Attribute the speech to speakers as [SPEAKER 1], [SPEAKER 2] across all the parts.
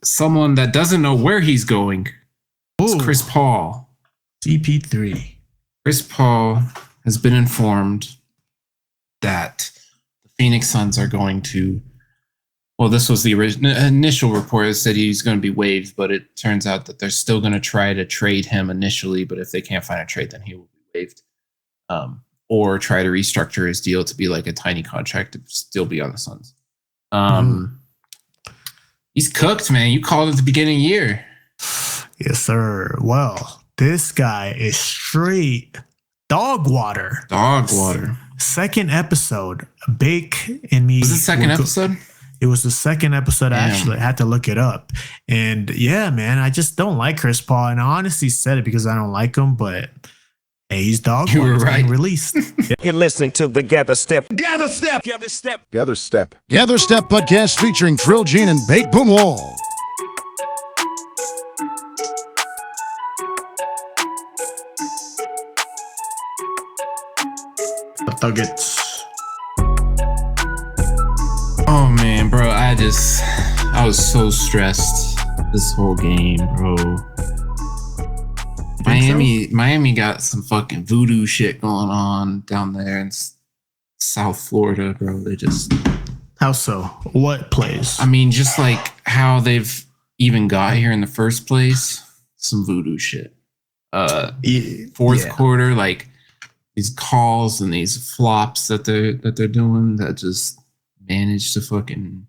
[SPEAKER 1] someone that doesn't know where he's going. It's Chris Paul.
[SPEAKER 2] CP3.
[SPEAKER 1] Chris Paul has been informed that the Phoenix Suns are going to. Well, this was the initial report. It said he's going to be waived, but it turns out that they're still going to try to trade him initially. But if they can't find a trade, then he will be waived. Or try to restructure his deal to be like a tiny contract to still be on the Suns. He's cooked, man. You called it at the beginning of the year.
[SPEAKER 2] Yes, sir. Well, this guy is straight dog water.
[SPEAKER 1] Dog water.
[SPEAKER 2] Second episode. Bake in me.
[SPEAKER 1] Was it the second episode?
[SPEAKER 2] It was the second episode.
[SPEAKER 1] Damn.
[SPEAKER 2] Actually, I had to look it up. And yeah, man, I just don't like Chris Paul. And I honestly said it because I don't like him, but hey, he's dog water. You were right. Released.
[SPEAKER 3] You're listening to the Gather Step podcast featuring Trill Gene and Bake Boom Wall.
[SPEAKER 2] The Thuggets.
[SPEAKER 1] Oh man, bro, I was so stressed this whole game, bro. Miami got some fucking voodoo shit going on down there in South Florida, bro. They just...
[SPEAKER 2] How so? What plays?
[SPEAKER 1] I mean, just like how they've even got here in the first place. Some voodoo shit. Fourth quarter, like these calls and these flops that they're doing that just manage to fucking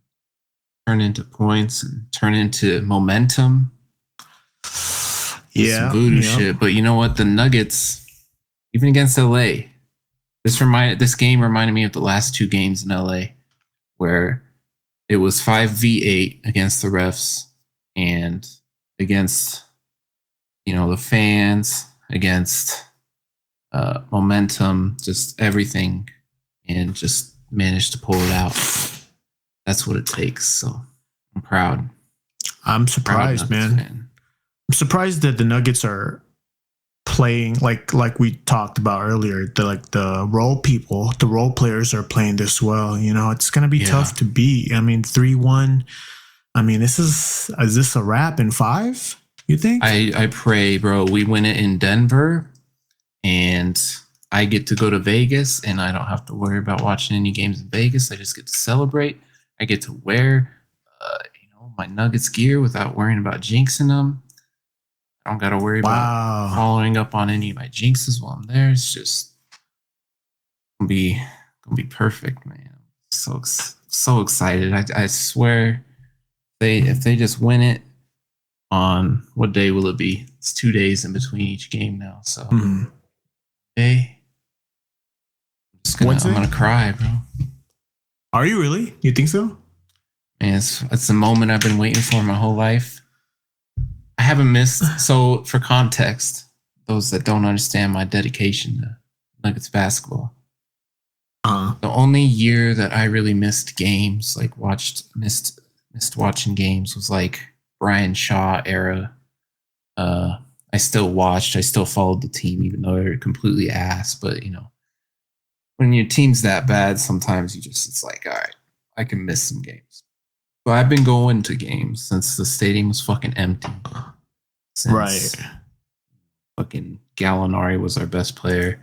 [SPEAKER 1] turn into points and turn into momentum.
[SPEAKER 2] Yeah,
[SPEAKER 1] some voodoo shit. But you know what? The Nuggets, even against LA, this game reminded me of the last two games in LA, where it was 5v8 against the refs and against, the fans, against momentum, just everything, and just managed to pull it out. That's what it takes. So I'm proud.
[SPEAKER 2] I'm surprised, man. I'm surprised that the Nuggets are playing like we talked about earlier. The role players are playing this well. It's gonna be tough to beat. I mean, 3-1. I mean, is this a wrap in 5? You think?
[SPEAKER 1] I pray, bro. We win it in Denver, and I get to go to Vegas, and I don't have to worry about watching any games in Vegas. I just get to celebrate. I get to wear, my Nuggets gear without worrying about jinxing them. I don't got to worry about following up on any of my jinxes while I'm there. It's just gonna be perfect, man. So excited. I swear, if they just win it on what day will it be? It's 2 days in between each game now. So hey, I'm gonna cry, bro.
[SPEAKER 2] Are you really? You think so?
[SPEAKER 1] Man, it's the moment I've been waiting for my whole life. I haven't missed. So for context, those that don't understand my dedication to Nuggets basketball, the only year that I really missed games, like missed watching games, was like Brian Shaw era. I still watched. I still followed the team, even though they're completely ass. But when your team's that bad, sometimes it's like, all right, I can miss some games. But I've been going to games since the stadium was fucking empty. Since fucking Gallinari was our best player.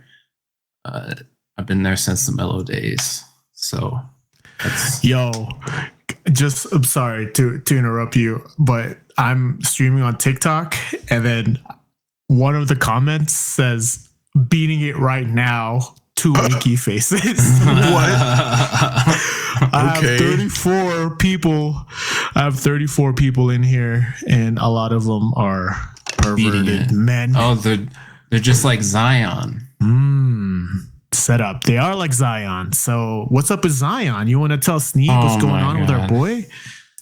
[SPEAKER 1] I've been there since the Melo days. So
[SPEAKER 2] I'm sorry to interrupt you, but I'm streaming on TikTok, and then one of the comments says, "Beating it right now." 2 winky faces. What? I have 34 people. I have 34 people in here, and a lot of them are perverted men.
[SPEAKER 1] Oh, they're just like Zion.
[SPEAKER 2] Set up. They are like Zion. So what's up with Zion? You want to tell Sneeb what's going on with our boy?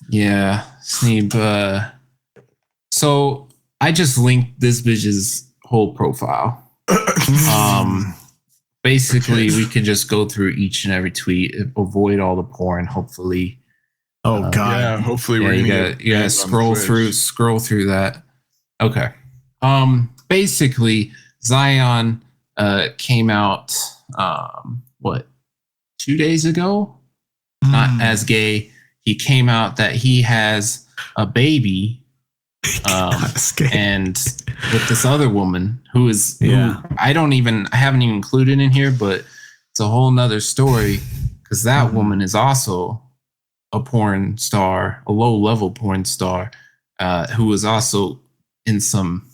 [SPEAKER 1] Yeah, Sneeb. So I just linked this bitch's whole profile. Basically, we can just go through each and every tweet, avoid all the porn, hopefully.
[SPEAKER 2] Oh God!
[SPEAKER 4] Yeah, hopefully we're
[SPEAKER 1] gonna get scroll through that. Okay. Basically, Zion came out 2 days ago? Not as gay. He came out that he has a baby. And with this other woman who I haven't even included in here, but it's a whole nother story because that woman is also a porn star, a low level porn star, who was also in some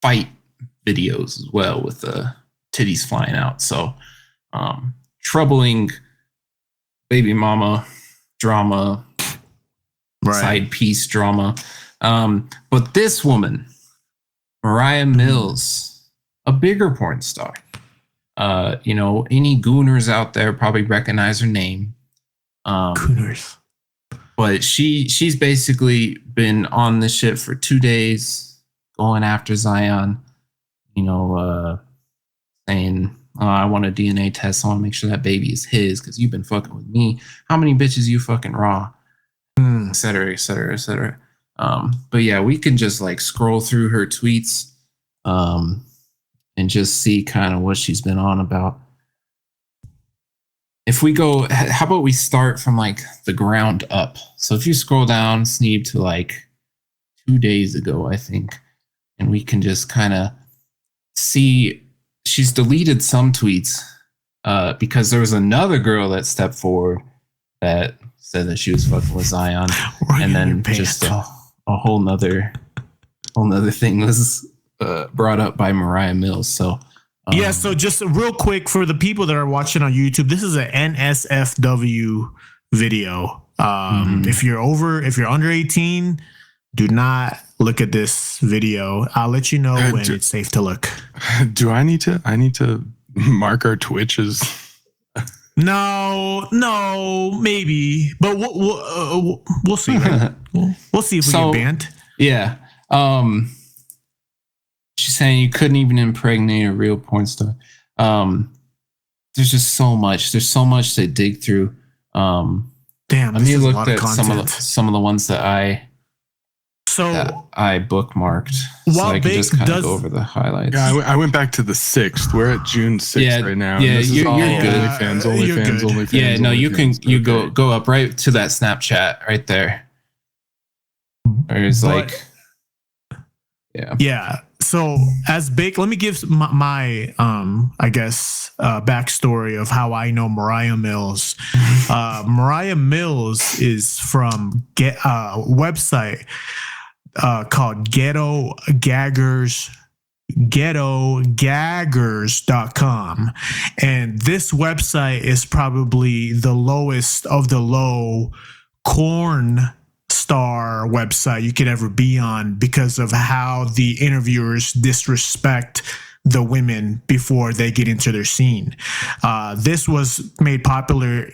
[SPEAKER 1] fight videos as well with titties flying out. So troubling baby mama drama, side piece drama. But this woman, Moriah Mills, a bigger porn star. Any gooners out there probably recognize her name.
[SPEAKER 2] Gooners. But
[SPEAKER 1] she's basically been on this shit for 2 days, going after Zion, saying, I want a DNA test. I want to make sure that baby is his because you've been fucking with me. How many bitches you fucking raw? Et cetera, et cetera, et cetera. But yeah, we can just like scroll through her tweets and just see kind of what she's been on about. If we go, how about we start from like the ground up? So if you scroll down, Sneeb, to like 2 days ago, I think, and we can just kind of see she's deleted some tweets because there was another girl that stepped forward that said that she was fucking with Zion, and then just a whole nother thing was brought up by Moriah Mills. So
[SPEAKER 2] so just real quick for the people that are watching on YouTube, this is an NSFW video. If you're under 18, do not look at this video. I'll let you know when it's safe to look.
[SPEAKER 4] Do I need to mark our Twitches?
[SPEAKER 2] No, maybe, but we'll see. Right? we'll see if we get banned.
[SPEAKER 1] Yeah. She's saying you couldn't even impregnate a real porn star. There's just so much. There's so much to dig through.
[SPEAKER 2] Damn.
[SPEAKER 1] Let me look at some of the ones that I bookmarked, so I can just kind of go over the highlights.
[SPEAKER 4] Yeah, I went back to the 6th. We're at June 6th right now.
[SPEAKER 1] Yeah,
[SPEAKER 4] this
[SPEAKER 1] you're good.
[SPEAKER 4] OnlyFans.
[SPEAKER 1] Yeah, no, you can go up right to that Snapchat right there. There's
[SPEAKER 2] yeah. So as big, let me give my backstory of how I know Moriah Mills. Moriah Mills is from a website called ghettogaggers.com, and this website is probably the lowest of the low corn star website you could ever be on because of how the interviewers disrespect the women before they get into their scene. This was made popular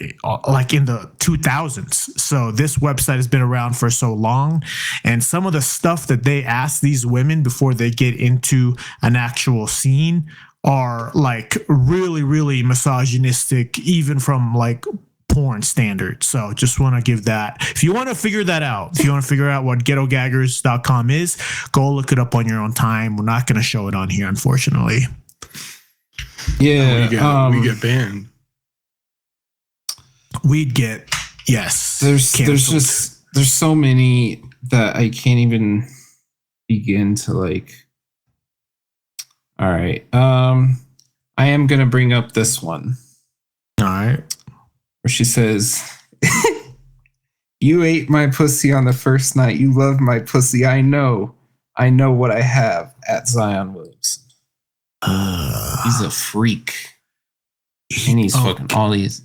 [SPEAKER 2] like in the 2000s. So this website has been around for so long, and some of the stuff that they ask these women before they get into an actual scene are like really, really misogynistic, even from like porn standards. So just want to give that. If you want to figure that out, if you want to figure out what ghettogaggers.com is, go look it up on your own time. We're not going to show it on here, unfortunately.
[SPEAKER 1] Yeah,
[SPEAKER 4] we get banned.
[SPEAKER 2] We'd get yes.
[SPEAKER 1] There's so many that I can't even begin to like. All right, I am gonna bring up this one.
[SPEAKER 2] All right.
[SPEAKER 1] Where she says, you ate my pussy on the first night. You loved my pussy. I know what I have at Zion Williamson. He's a freak. And he's fucking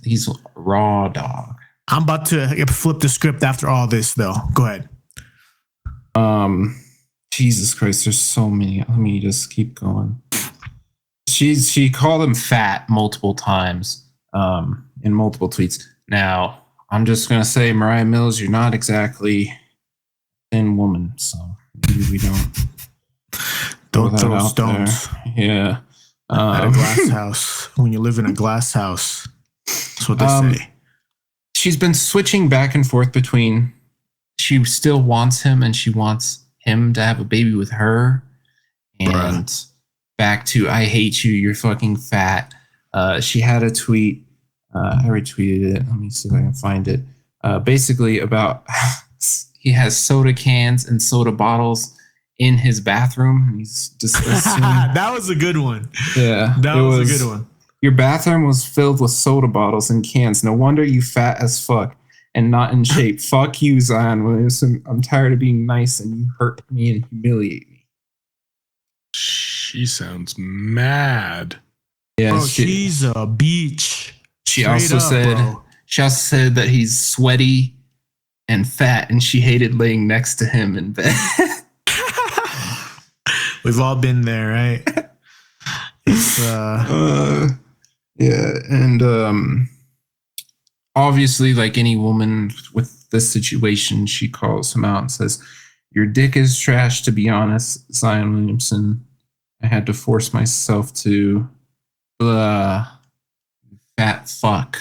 [SPEAKER 1] he's a raw dog.
[SPEAKER 2] I'm about to flip the script after all this though. Go ahead.
[SPEAKER 1] Jesus Christ, there's so many. Let me just keep going. She called him fat multiple times. In multiple tweets. Now, I'm just gonna say, Moriah Mills, you're not exactly a thin woman, so maybe we don't
[SPEAKER 2] throw stones.
[SPEAKER 1] There. Yeah,
[SPEAKER 2] at a glass house. When you live in a glass house, that's what they say.
[SPEAKER 1] She's been switching back and forth between she still wants him and she wants him to have a baby with her, and back to I hate you. You're fucking fat. She had a tweet. I retweeted it. Let me see if I can find it. Basically about he has soda cans and soda bottles in his bathroom. He's just assuming.
[SPEAKER 2] That was a good one.
[SPEAKER 1] Yeah,
[SPEAKER 2] That was a good one.
[SPEAKER 1] Your bathroom was filled with soda bottles and cans. No wonder you fat as fuck and not in shape. Fuck you, Zion Williamson. I'm tired of being nice and you hurt me and humiliate me.
[SPEAKER 4] She sounds mad.
[SPEAKER 1] Yeah,
[SPEAKER 2] Bro, she's a beach.
[SPEAKER 1] She
[SPEAKER 2] Straight
[SPEAKER 1] also
[SPEAKER 2] up,
[SPEAKER 1] said
[SPEAKER 2] bro.
[SPEAKER 1] she also said that he's sweaty and fat, and she hated laying next to him in bed.
[SPEAKER 2] We've all been there, right? It's
[SPEAKER 1] yeah, and obviously, like any woman with this situation, she calls him out and says, "Your dick is trash, to be honest, Zion Williamson. I had to force myself to fat fuck."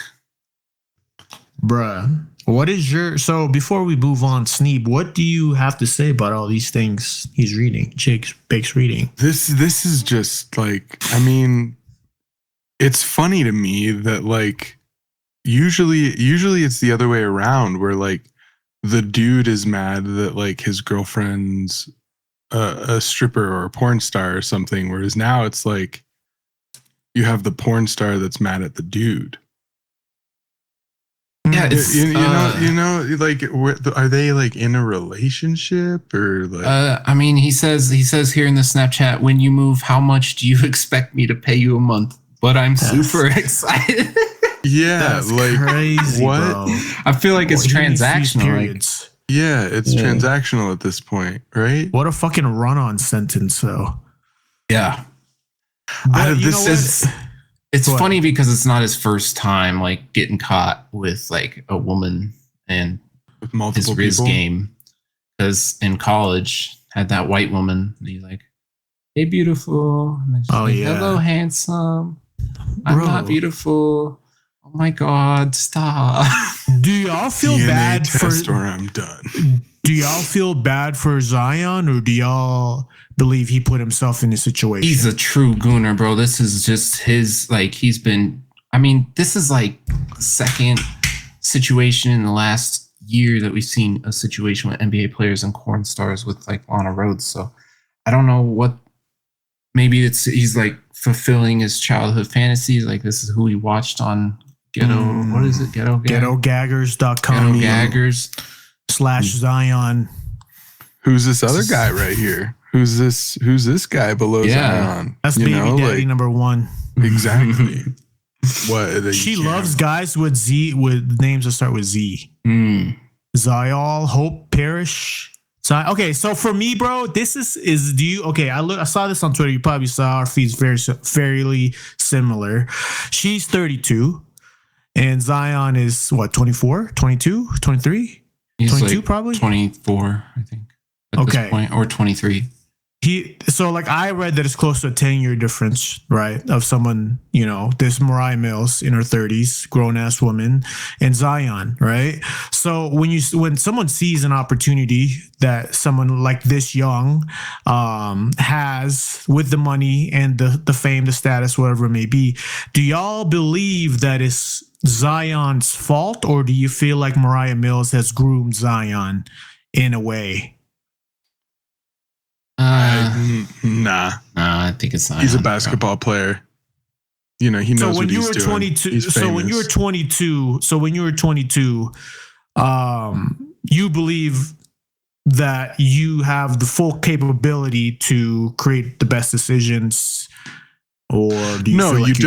[SPEAKER 2] bruh. What is your so before we move on, Sneeb, what do you have to say about all these things he's reading? Bake's reading.
[SPEAKER 4] This is just like, I mean, it's funny to me that like usually it's the other way around where like the dude is mad that like his girlfriend's a stripper or a porn star or something, whereas now it's like you have the porn star that's mad at the dude.
[SPEAKER 1] Yeah, it's,
[SPEAKER 4] you know, like, are they like in a relationship or like?
[SPEAKER 1] I mean, he says here in the Snapchat, when you move, how much do you expect me to pay you a month? But I'm super excited.
[SPEAKER 4] Yeah,
[SPEAKER 2] That's
[SPEAKER 4] like
[SPEAKER 2] crazy,
[SPEAKER 4] what?
[SPEAKER 2] bro.
[SPEAKER 1] I feel like it's
[SPEAKER 2] He needs these
[SPEAKER 1] transactional. Like,
[SPEAKER 2] periods.
[SPEAKER 4] Yeah, it's transactional at this point, right?
[SPEAKER 2] What a fucking run-on sentence, though.
[SPEAKER 1] yeah,
[SPEAKER 2] But you
[SPEAKER 4] this
[SPEAKER 2] know
[SPEAKER 4] is-
[SPEAKER 2] what?
[SPEAKER 1] it's
[SPEAKER 2] Go ahead.
[SPEAKER 1] funny because it's not his first time like getting caught with like a woman and
[SPEAKER 4] With
[SPEAKER 1] his
[SPEAKER 4] multiple
[SPEAKER 1] Riz
[SPEAKER 4] people.
[SPEAKER 1] game. Because in college, had that white woman, and he's like, "Hey, beautiful." And then she's
[SPEAKER 2] Oh,
[SPEAKER 1] like,
[SPEAKER 2] yeah.
[SPEAKER 1] "Hello, handsome. I'm
[SPEAKER 2] Bro.
[SPEAKER 1] not beautiful. Oh my God, stop."
[SPEAKER 2] Do y'all feel
[SPEAKER 4] DNA
[SPEAKER 2] bad
[SPEAKER 4] test
[SPEAKER 2] for?
[SPEAKER 4] or I'm done.
[SPEAKER 2] Do y'all feel bad for Zion, or do y'all believe he put himself in this situation?
[SPEAKER 1] He's a true gooner, bro. This is just his, like, he's been, I mean, this is like the second situation in the last year that we've seen a situation with NBA players and corn stars with like Lana Rhodes. So I don't know what, maybe he's like fulfilling his childhood fantasies. Like this is who he watched on Ghetto, what is it?
[SPEAKER 2] GhettoGaggers.com
[SPEAKER 1] Gaggers.
[SPEAKER 2] /Zion.
[SPEAKER 4] Who's this other guy right here? Who's this guy below Zion?
[SPEAKER 2] That's
[SPEAKER 4] You
[SPEAKER 2] baby
[SPEAKER 4] know,
[SPEAKER 2] daddy
[SPEAKER 4] like,
[SPEAKER 2] number one.
[SPEAKER 4] exactly. What
[SPEAKER 2] She loves guys with names that start with Z.
[SPEAKER 1] Mm.
[SPEAKER 2] Zial, Hope, Parrish. Okay, so for me, bro, this is do you okay? I saw this on Twitter. You probably saw our feeds fairly similar. She's 32, and Zion is what 24, 22, 23,
[SPEAKER 1] He's
[SPEAKER 2] 22
[SPEAKER 1] like
[SPEAKER 2] probably.
[SPEAKER 1] 24, I think. At
[SPEAKER 2] Okay.
[SPEAKER 1] this point, or 23.
[SPEAKER 2] So like I read that it's close to a 10-year difference, right? Of someone, you know, this Moriah Mills in her 30s, grown ass woman, and Zion, right? So when someone sees an opportunity that someone like this young has with the money and the fame, the status, whatever it may be, do y'all believe that it's Zion's fault, or do you feel like Moriah Mills has groomed Zion in a way?
[SPEAKER 4] Nah.
[SPEAKER 1] I think it's not.
[SPEAKER 4] He's a basketball player. You know, he knows what he's doing.
[SPEAKER 2] 22,
[SPEAKER 4] He's
[SPEAKER 2] so when you were
[SPEAKER 4] famous.
[SPEAKER 2] 22, you believe that you have the full capability to create the best decisions, or do you
[SPEAKER 4] No,
[SPEAKER 2] feel like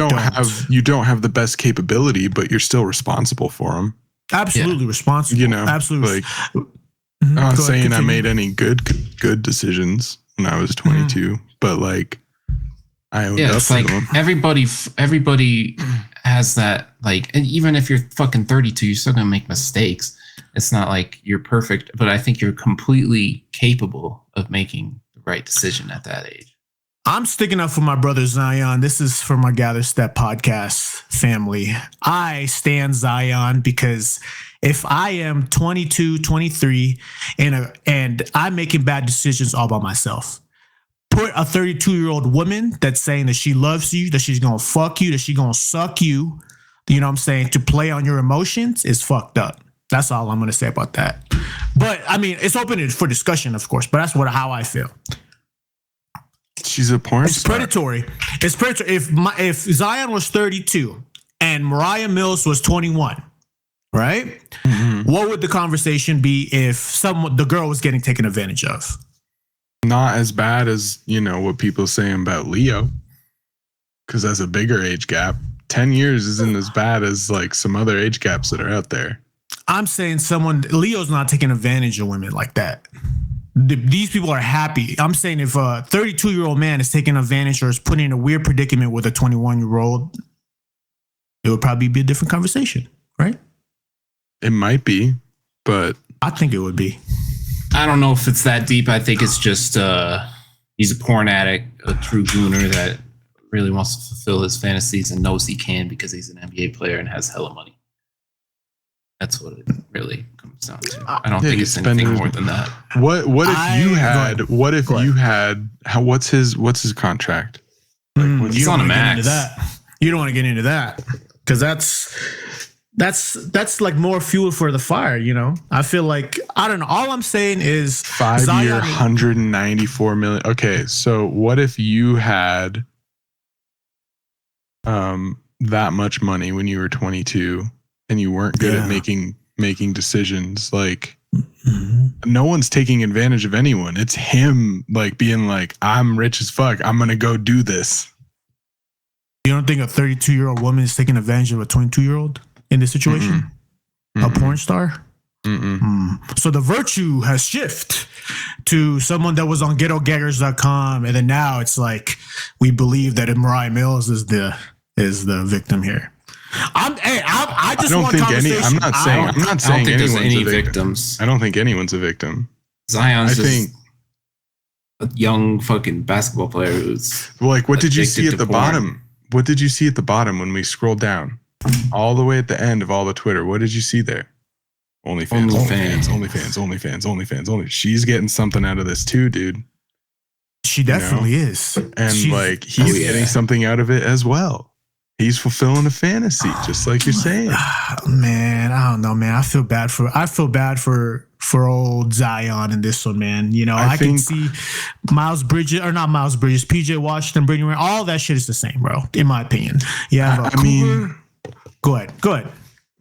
[SPEAKER 4] you don't have the best capability, but you're still responsible for them.
[SPEAKER 2] absolutely responsible.
[SPEAKER 4] You know,
[SPEAKER 2] absolutely.
[SPEAKER 4] like
[SPEAKER 2] Mhm.
[SPEAKER 4] I'm not
[SPEAKER 2] Go ahead,
[SPEAKER 4] saying I
[SPEAKER 2] continue.
[SPEAKER 4] made any good decisions when I was 22, but like I owned up
[SPEAKER 1] It's
[SPEAKER 4] to
[SPEAKER 1] like
[SPEAKER 4] them.
[SPEAKER 1] everybody has that, like, and even if you're fucking 32, you're still gonna make mistakes. It's not like you're perfect, but I think you're completely capable of making the right decision at that age.
[SPEAKER 2] I'm sticking up for my brother Zion. This is for my Gather Step podcast family. I stand Zion because if I am 22, 23, and I'm making bad decisions all by myself, put a 32-year-old woman that's saying that she loves you, that she's gonna fuck you, that she's gonna suck you, you know what I'm saying, to play on your emotions is fucked up. That's all I'm going to say about that. But I mean, it's open for discussion, of course, but that's how I feel.
[SPEAKER 4] She's a porn
[SPEAKER 2] It's
[SPEAKER 4] star.
[SPEAKER 2] predatory. It's predatory. If Zion was 32 and Moriah Mills was 21, right?
[SPEAKER 4] Mm-hmm.
[SPEAKER 2] What would the conversation be if the girl was getting taken advantage of?
[SPEAKER 4] Not as bad as, what people saying about Leo. Because that's a bigger age gap. 10 years isn't as bad as like some other age gaps that are out there.
[SPEAKER 2] I'm saying Leo's not taking advantage of women like that. These people are happy. I'm saying if a 32-year-old man is taking advantage or is put in a weird predicament with a 21-year-old, it would probably be a different conversation, right?
[SPEAKER 4] It might be, but
[SPEAKER 2] I think it would be.
[SPEAKER 1] I don't know if it's that deep. I think it's just he's a porn addict, a true gooner that really wants to fulfill his fantasies and knows he can because he's an NBA player and has hella money. That's what it really comes down to. I don't think it's anything more than that.
[SPEAKER 4] What if you had what's his contract? Like,
[SPEAKER 1] he's on a max.
[SPEAKER 2] You don't want to get into that because that's like more fuel for the fire, I feel like, I don't know. All I'm saying is
[SPEAKER 4] 5-year, 194 million. Okay, so what if you had that much money when you were 22 and you weren't good at making decisions? Like, no one's taking advantage of anyone. It's him like being like, I'm rich as fuck, I'm gonna go do this.
[SPEAKER 2] You don't think a 32-year-old woman is taking advantage of a 22-year-old in this situation? A porn star? So the virtue has shifted to someone that was on ghettogaggers.com, and then now it's like we believe that Moriah Mills is the victim here. I don't
[SPEAKER 1] think there's any victims.
[SPEAKER 4] I don't think anyone's a victim.
[SPEAKER 1] Zion's just a young fucking basketball player who's
[SPEAKER 4] like, what did you see at the
[SPEAKER 1] porn.
[SPEAKER 4] bottom? What did you see at the bottom when we scrolled down? All the way at the end of all the Twitter, what did you see there? OnlyFans. She's getting something out of this too, dude.
[SPEAKER 2] She definitely is.
[SPEAKER 4] And he's getting something out of it as well. He's fulfilling a fantasy, just like you're saying.
[SPEAKER 2] Man, I don't know, man. I feel bad for old Zion in this one, man. I can see PJ Washington, Brittany, Renner, all that shit is the same, bro. In my opinion. Yeah, go ahead.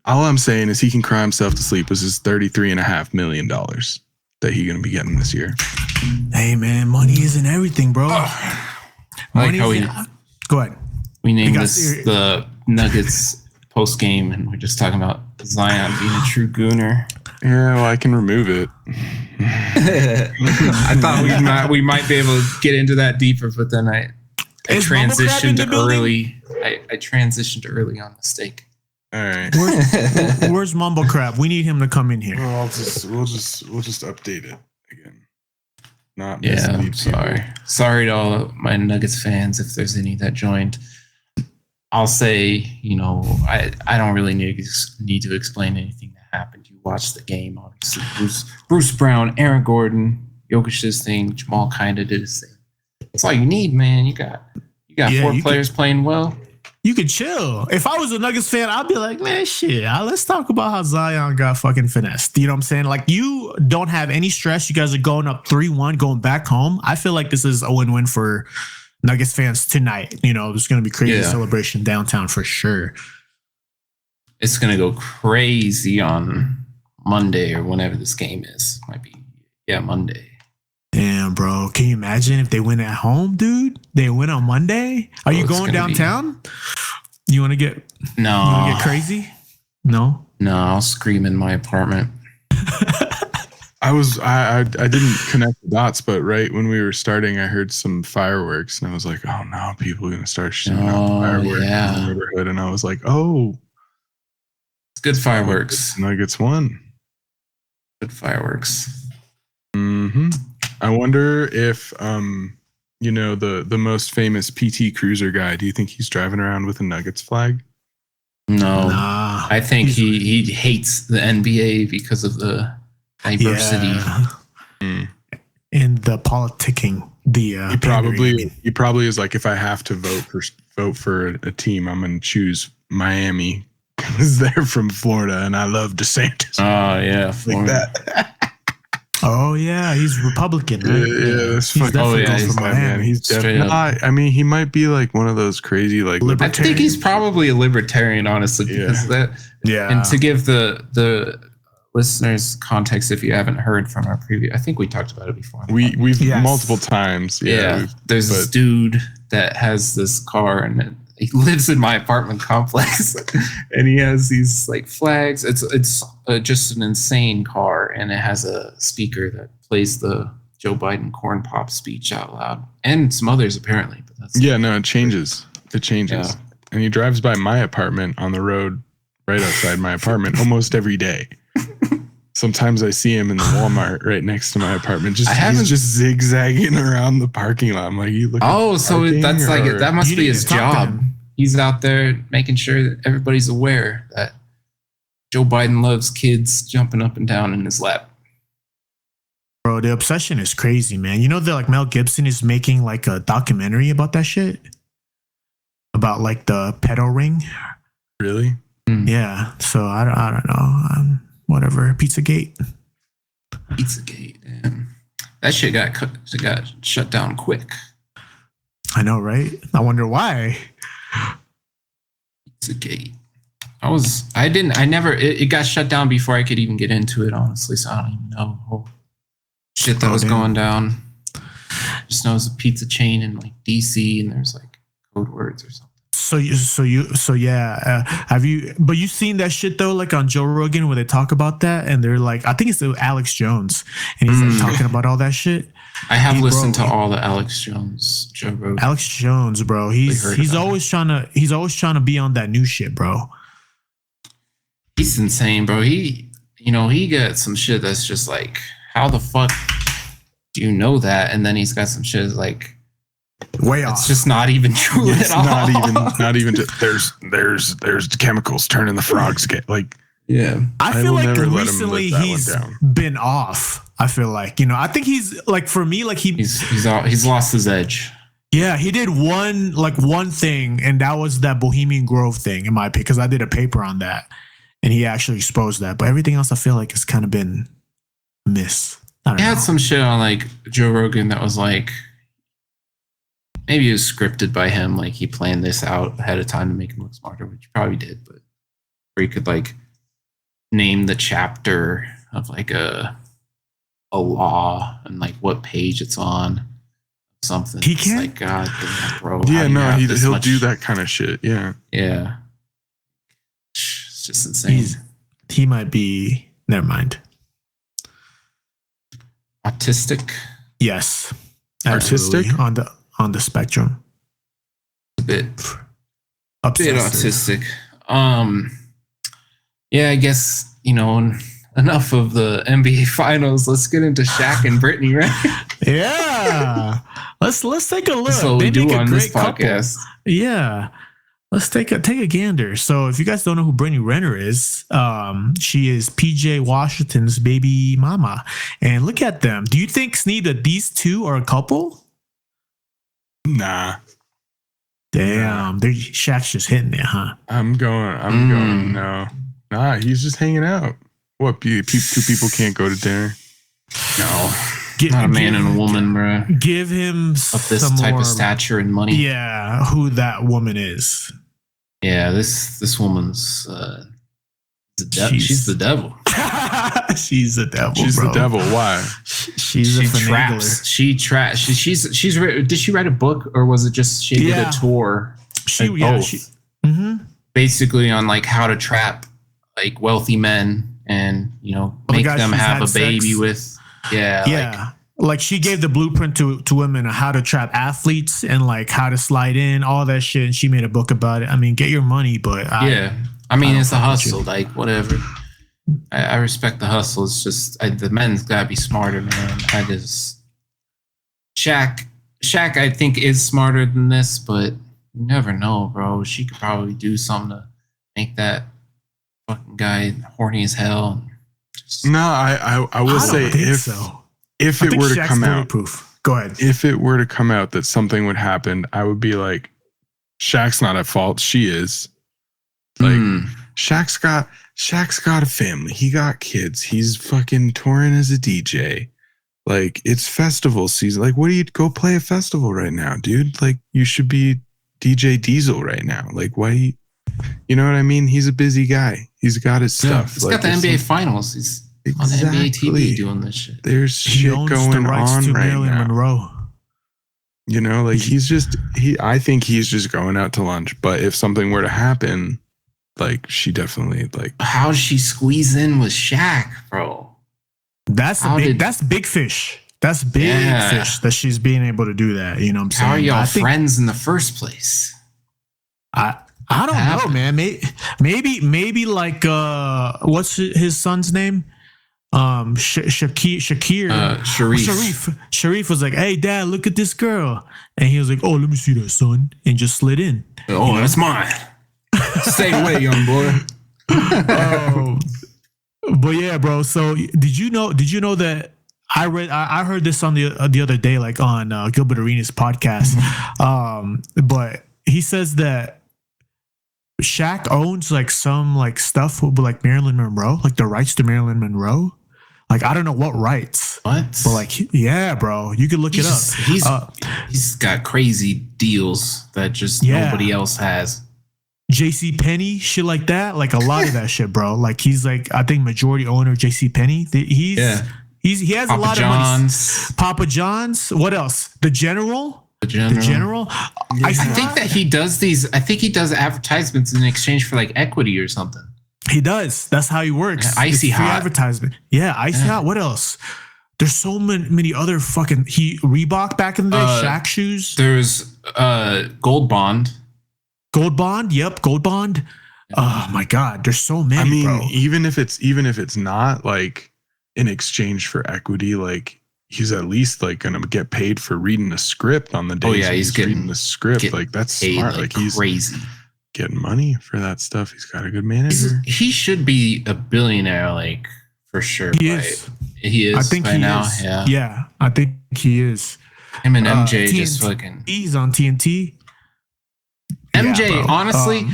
[SPEAKER 4] All I'm saying is he can cry himself to sleep with his $33.5 million that he's gonna be getting this year.
[SPEAKER 2] Hey, man, money isn't everything, bro. Go ahead.
[SPEAKER 1] We named this the Nuggets post game, and we're just talking about Zion being a true gooner.
[SPEAKER 4] Yeah, well, I can remove it.
[SPEAKER 1] I thought we might be able to get into that deeper, but then I transitioned early. I transitioned early on mistake.
[SPEAKER 4] All right.
[SPEAKER 2] Where's Mumble Crab? We need him to come in here.
[SPEAKER 4] Well, we'll just update it again.
[SPEAKER 1] I'm sorry. Sorry to all of my Nuggets fans if there's any that joined. I'll say, I don't really need to explain anything that happened. You watched the game, obviously. Bruce Brown, Aaron Gordon, Jokic did his thing, Jamal kinda did his thing. That's all you need, man. You got four players playing well.
[SPEAKER 2] You could chill. If I was a Nuggets fan, I'd be like, man, shit, let's talk about how Zion got fucking finessed. You know what I'm saying? Like, you don't have any stress. You guys are going up 3-1, going back home. I feel like this is a win-win for Nuggets fans tonight. There's going to be crazy celebration downtown for sure.
[SPEAKER 1] It's going to go crazy on Monday or whenever this game is. Might be, Monday.
[SPEAKER 2] Damn, bro. Can you imagine if they win at home, dude? They win on Monday? Are you going downtown? You want to get crazy? No?
[SPEAKER 1] No, I'll scream in my apartment.
[SPEAKER 4] I didn't connect the dots, but right when we were starting, I heard some fireworks, and I was like, oh no, people are going to start shooting off fireworks in the neighborhood. And I was like, oh.
[SPEAKER 1] It's good fireworks.
[SPEAKER 4] Nuggets won.
[SPEAKER 1] Good fireworks.
[SPEAKER 4] Mm-hmm. I wonder if, the most famous PT Cruiser guy, do you think he's driving around with a Nuggets flag?
[SPEAKER 1] No. Nah. I think he hates the NBA because of the diversity.
[SPEAKER 2] Yeah. And the politicking.
[SPEAKER 4] He probably is like, if I have to vote for a team, I'm going to choose Miami because they're from Florida, and I love DeSantis.
[SPEAKER 1] Oh yeah,
[SPEAKER 4] Like
[SPEAKER 1] Florida.
[SPEAKER 4] that.
[SPEAKER 2] Oh yeah, he's Republican, right?
[SPEAKER 4] That's
[SPEAKER 2] He's
[SPEAKER 4] fucking
[SPEAKER 2] definitely
[SPEAKER 1] yeah,
[SPEAKER 2] goes
[SPEAKER 1] he's
[SPEAKER 2] for
[SPEAKER 1] that,
[SPEAKER 2] Miami.
[SPEAKER 4] man. He's
[SPEAKER 1] Straight
[SPEAKER 4] definitely. I mean, he might be like one of those crazy like
[SPEAKER 1] I think he's probably a libertarian, honestly, because of that.
[SPEAKER 2] Yeah.
[SPEAKER 1] And to give the listeners context, if you haven't heard from our previous, I think we talked about it before.
[SPEAKER 4] We've
[SPEAKER 2] Yes.
[SPEAKER 4] multiple times. Yeah.
[SPEAKER 1] There's this dude that has this car, and he lives in my apartment complex, and he has these like flags. It's just an insane car, and it has a speaker that plays the Joe Biden corn pop speech out loud, and some others apparently. But that's
[SPEAKER 4] No, it changes. It changes.
[SPEAKER 1] Yeah.
[SPEAKER 4] And he drives by my apartment on the road right outside my apartment almost every day. Sometimes I see him in the Walmart right next to my apartment. He's just zigzagging around the parking lot. I'm like, you look.
[SPEAKER 1] Oh, so that's like that must be his job. He's out there making sure that everybody's aware that Joe Biden loves kids jumping up and down in his lap.
[SPEAKER 2] Bro, the obsession is crazy, man. You know that like Mel Gibson is making like a documentary about that shit? About like the pedo ring?
[SPEAKER 4] Really?
[SPEAKER 2] Yeah. So I don't know. Whatever. Pizzagate.
[SPEAKER 1] Pizzagate, damn. That shit got shut down quick.
[SPEAKER 2] I know, right? I wonder why.
[SPEAKER 1] Pizzagate. It got shut down before I could even get into it, honestly. So I don't even know whole shit that was going down. Just know it's a pizza chain in like DC, and there's like code words or something.
[SPEAKER 2] So yeah. Have you? But you seen that shit though, like on Joe Rogan, where they talk about that, and they're like, I think it's Alex Jones, and he's like talking about all that shit.
[SPEAKER 1] I have listened to all the Alex Jones, Joe Rogan.
[SPEAKER 2] Alex Jones, bro. He's always trying to be on that new shit, bro.
[SPEAKER 1] He's insane, bro. He got some shit that's just like, how the fuck do you know that? And then he's got some shit like
[SPEAKER 2] way off.
[SPEAKER 1] It's just not even true at all.
[SPEAKER 4] Not even. There's chemicals turning the frogs like. Yeah,
[SPEAKER 2] I feel like recently he's been off. I feel like, I think he's like, for me, like
[SPEAKER 1] he's lost his edge.
[SPEAKER 2] Yeah, he did one thing, and that was that Bohemian Grove thing, in my opinion, because I did a paper on that, and he actually exposed that. But everything else, I feel like, has kind of been miss.
[SPEAKER 1] He had some shit on like Joe Rogan that was like, maybe it was scripted by him, like he planned this out ahead of time to make him look smarter, which he probably did, but where he could like name the chapter of like a law and like what page it's on, something.
[SPEAKER 2] He can't.
[SPEAKER 1] Like, God damn, bro.
[SPEAKER 4] Yeah, no, he'll do that kind of shit. Yeah.
[SPEAKER 1] Yeah. It's just insane.
[SPEAKER 2] He might be. Never mind.
[SPEAKER 1] Autistic.
[SPEAKER 2] Yes. Absolutely.
[SPEAKER 4] Artistic
[SPEAKER 2] on the spectrum.
[SPEAKER 1] A bit
[SPEAKER 2] Obsessive.
[SPEAKER 1] autistic. Yeah, I guess, enough of the NBA finals. Let's get into Shaq and Brittany, right?
[SPEAKER 2] Yeah. Let's take a look.
[SPEAKER 1] That's what we do on this podcast.
[SPEAKER 2] Couple. Yeah. Let's take a gander. So if you guys don't know who Brittany Renner is, she is PJ Washington's baby mama. And look at them. Do you think, Sneed, that these two are a couple?
[SPEAKER 4] Nah.
[SPEAKER 2] Damn. Shaq's just hitting it, huh?
[SPEAKER 4] I'm going, no. Nah, he's just hanging out. What, two people can't go to dinner? No.
[SPEAKER 1] Not a man and a woman, bro.
[SPEAKER 2] Give him
[SPEAKER 1] of this type of stature and money.
[SPEAKER 2] Yeah, who that woman is.
[SPEAKER 1] Yeah, this woman's she's the devil.
[SPEAKER 2] She's the devil.
[SPEAKER 4] She's
[SPEAKER 2] bro.
[SPEAKER 4] the devil. Why?
[SPEAKER 2] She traps.
[SPEAKER 1] She traps. She's did she write a book, or was it just she did a tour? Basically on like how to trap like wealthy men and make them have a baby with. Yeah.
[SPEAKER 2] Like she gave the blueprint to women on how to trap athletes and like how to slide in, all that shit. And she made a book about it. I mean, get your money, but
[SPEAKER 1] it's a hustle. Like whatever. I respect the hustle. It's just the men's gotta be smarter, man. Shaq, I think, is smarter than this, but you never know, bro. She could probably do something to make that fucking guy horny as hell.
[SPEAKER 4] No, I will say if it were to come out,
[SPEAKER 2] go ahead.
[SPEAKER 4] If it were to come out that something would happen, I would be like, Shaq's not at fault. She is. Like, Shaq's got a family. He got kids. He's fucking touring as a DJ. Like, it's festival season. Like, what do you go play a festival right now, dude? Like, you should be DJ Diesel right now. Like, why? You know what I mean? He's a busy guy. He's got his stuff.
[SPEAKER 1] He's got the NBA Finals. He's on the NBA TV doing this shit.
[SPEAKER 4] There's shit going on right
[SPEAKER 2] Marilyn
[SPEAKER 4] now.
[SPEAKER 2] Monroe.
[SPEAKER 4] You know, like I think he's just going out to lunch. But if something were to happen, like, she definitely, like,
[SPEAKER 1] how'd she squeeze in with Shaq, bro?
[SPEAKER 2] That's big fish. That's big fish that she's being able to do that. You know what I'm saying?
[SPEAKER 1] How are y'all friends in the first place?
[SPEAKER 2] I don't know, man. Maybe like what's his son's name? Sharif was like, "Hey, Dad, look at this girl," and he was like, "Oh, let me see that, son," and just slid in.
[SPEAKER 1] Oh, that's mine. Stay away, young boy.
[SPEAKER 2] But yeah, bro. So did you know that I heard this on the other day, like on Gilbert Arenas' podcast. But he says that Shaq owns like some like stuff with like Marilyn Monroe, like the rights to Marilyn Monroe. Like, I don't know what rights.
[SPEAKER 1] What?
[SPEAKER 2] But like, yeah, bro, you could look it up.
[SPEAKER 1] He's got crazy deals that just nobody else has.
[SPEAKER 2] JC Penney, shit like that. Like a lot of that shit, bro. Like he's like, I think majority owner of JC Penney. He has
[SPEAKER 1] Papa
[SPEAKER 2] a lot
[SPEAKER 1] John's.
[SPEAKER 2] of money. Papa John's. What else? The General.
[SPEAKER 1] I think that he does these. I think he does advertisements in exchange for like equity or something.
[SPEAKER 2] He does. That's how he works.
[SPEAKER 1] Yeah, Icy Hot
[SPEAKER 2] advertisement. Yeah, Icy Hot. What else? There's so many other fucking Reebok back in the day. Shaq shoes.
[SPEAKER 1] There's Gold Bond.
[SPEAKER 2] Gold Bond. Yep, Gold Bond. Oh my God, there's so many.
[SPEAKER 4] I mean,
[SPEAKER 2] bro.
[SPEAKER 4] even if it's not like in exchange for equity, like, he's at least like gonna get paid for reading the script on the day. He's reading the script. Like, that's smart. Like he's
[SPEAKER 1] crazy.
[SPEAKER 4] Getting money for that stuff. He's got a good manager.
[SPEAKER 1] He should be a billionaire, like, for sure.
[SPEAKER 2] He is.
[SPEAKER 1] He is.
[SPEAKER 2] I think
[SPEAKER 1] by
[SPEAKER 2] he
[SPEAKER 1] now.
[SPEAKER 2] is.
[SPEAKER 1] Yeah,
[SPEAKER 2] I think he is.
[SPEAKER 1] Him and MJ just fucking.
[SPEAKER 2] He's on TNT.
[SPEAKER 1] MJ, honestly,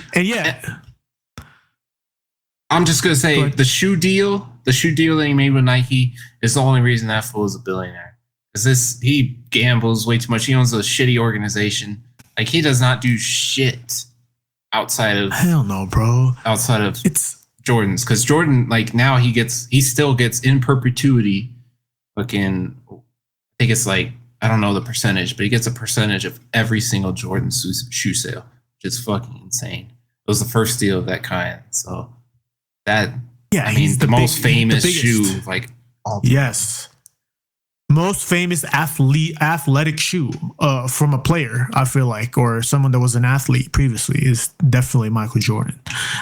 [SPEAKER 1] I'm just gonna say the shoe deal that he made with Nike is the only reason that fool is a billionaire. Because he gambles way too much. He owns a shitty organization. Like, he does not do shit outside of
[SPEAKER 2] hell no, bro.
[SPEAKER 1] Outside of
[SPEAKER 2] it's
[SPEAKER 1] Jordan's, because Jordan, like, now he still gets in perpetuity. Fucking, I think it's like, I don't know the percentage, but he gets a percentage of every single Jordan shoe sale, which is fucking insane. It was the first deal of that kind. So that, I mean, the most famous shoe, like,
[SPEAKER 2] yes. Most famous athletic shoe from a player, I feel like, or someone that was an athlete previously, is definitely Michael Jordan.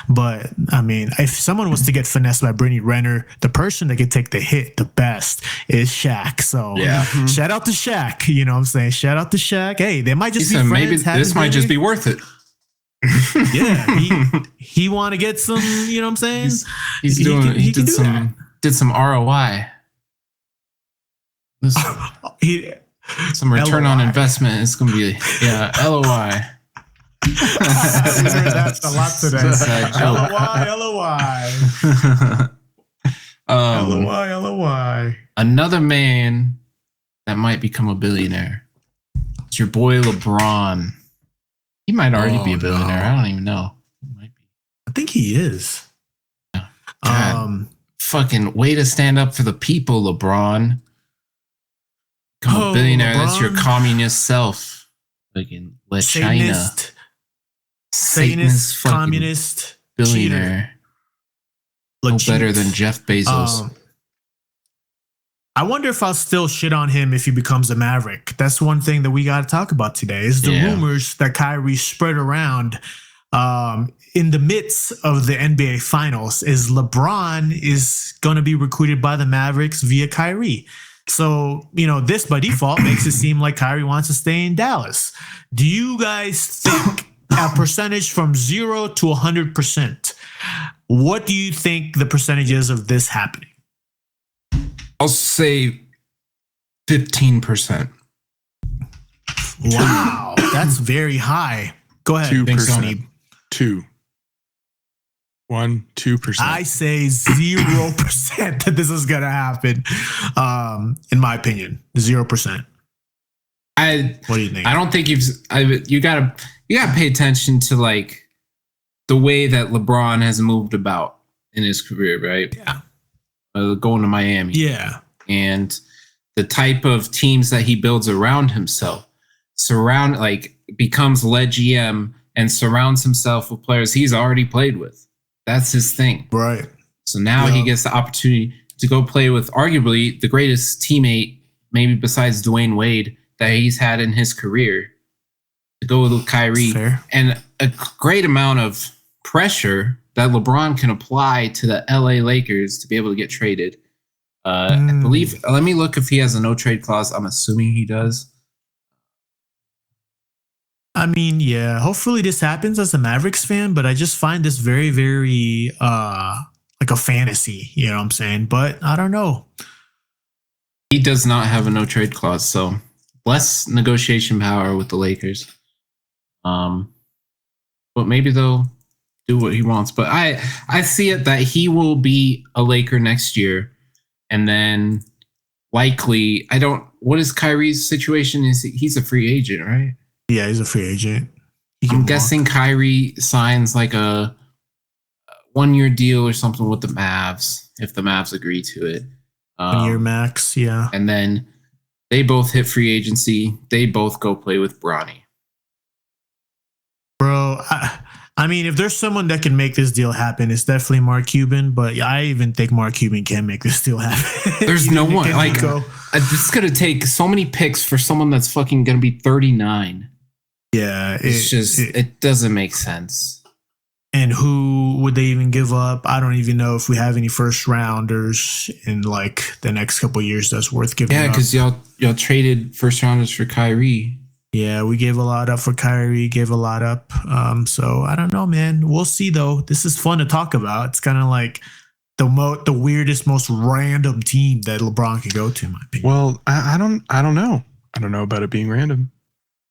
[SPEAKER 2] But I mean, if someone was to get finessed by Brittany Renner, the person that could take the hit the best is Shaq. So shout out to Shaq. You know what I'm saying? Shout out to Shaq. Hey, they might just be friends.
[SPEAKER 1] Maybe this might just be worth it.
[SPEAKER 2] Yeah, he want to get some. You know what I'm saying?
[SPEAKER 1] He did some ROI. Some return on investment. It's gonna be LOI.
[SPEAKER 2] That's a lot today. LOI.
[SPEAKER 1] Another man that might become a billionaire. It's your boy LeBron. He might already be a billionaire. I don't even know. He might be.
[SPEAKER 2] I think he is.
[SPEAKER 1] God, fucking way to stand up for the people, LeBron. Become a billionaire.
[SPEAKER 2] LeBron.
[SPEAKER 1] That's your communist self. Fucking let China.
[SPEAKER 2] Satanist, communist,
[SPEAKER 1] billionaire. No better than Jeff Bezos.
[SPEAKER 2] I wonder if I'll still shit on him if he becomes a Maverick. That's one thing that we got to talk about today. Is the rumors that Kyrie spread around in the midst of the NBA Finals. Is LeBron is going to be recruited by the Mavericks via Kyrie. So, you know, this by default makes it seem like Kyrie wants to stay in Dallas. Do you guys think a percentage from 0 to 100%? What do you think the percentage is of this happening?
[SPEAKER 1] I'll say 15%.
[SPEAKER 2] Wow, that's very high. Go ahead.
[SPEAKER 4] 2%. 2. 2%.
[SPEAKER 2] I say 0% that this is gonna happen. In my opinion, 0%. What do you think?
[SPEAKER 1] I don't think you gotta pay attention to like the way that LeBron has moved about in his career, right?
[SPEAKER 2] Yeah.
[SPEAKER 1] Going to Miami.
[SPEAKER 2] Yeah.
[SPEAKER 1] And the type of teams that he builds around himself, becomes lead GM and surrounds himself with players he's already played with. That's his thing.
[SPEAKER 2] Right.
[SPEAKER 1] So now he gets the opportunity to go play with arguably the greatest teammate, maybe besides Dwayne Wade, that he's had in his career, to go with Kyrie. And a great amount of pressure that LeBron can apply to the LA Lakers to be able to get traded. I believe, let me look if he has a no trade clause. I'm assuming he does.
[SPEAKER 2] I mean, yeah, hopefully this happens as a Mavericks fan, but I just find this very, very like a fantasy, you know what I'm saying? But I don't know.
[SPEAKER 1] He does not have a no trade clause, so less negotiation power with the Lakers. But maybe they'll do what he wants. But I see it that he will be a Laker next year, and then likely what is Kyrie's situation? He's a free agent, right?
[SPEAKER 2] Yeah, he's a free agent.
[SPEAKER 1] I'm guessing Kyrie signs like a 1-year deal or something with the Mavs, if the Mavs agree to it.
[SPEAKER 2] 1 year max, yeah.
[SPEAKER 1] And then they both hit free agency. They both go play with Bronny.
[SPEAKER 2] Bro, I mean, if there's someone that can make this deal happen, it's definitely Mark Cuban. But I even think Mark Cuban can make this deal happen.
[SPEAKER 1] There's no one. Like, this is going to take so many picks for someone that's fucking going to be 39.
[SPEAKER 2] Yeah.
[SPEAKER 1] It doesn't make sense.
[SPEAKER 2] And who would they even give up? I don't even know if we have any first rounders in like the next couple of years that's worth giving up.
[SPEAKER 1] Yeah, because y'all traded first rounders for Kyrie.
[SPEAKER 2] Yeah, we gave a lot up for Kyrie, gave a lot up. So I don't know, man. We'll see though. This is fun to talk about. It's kind of like the weirdest, most random team that LeBron could go to, in my opinion.
[SPEAKER 4] Well, I don't know. I don't know about it being random.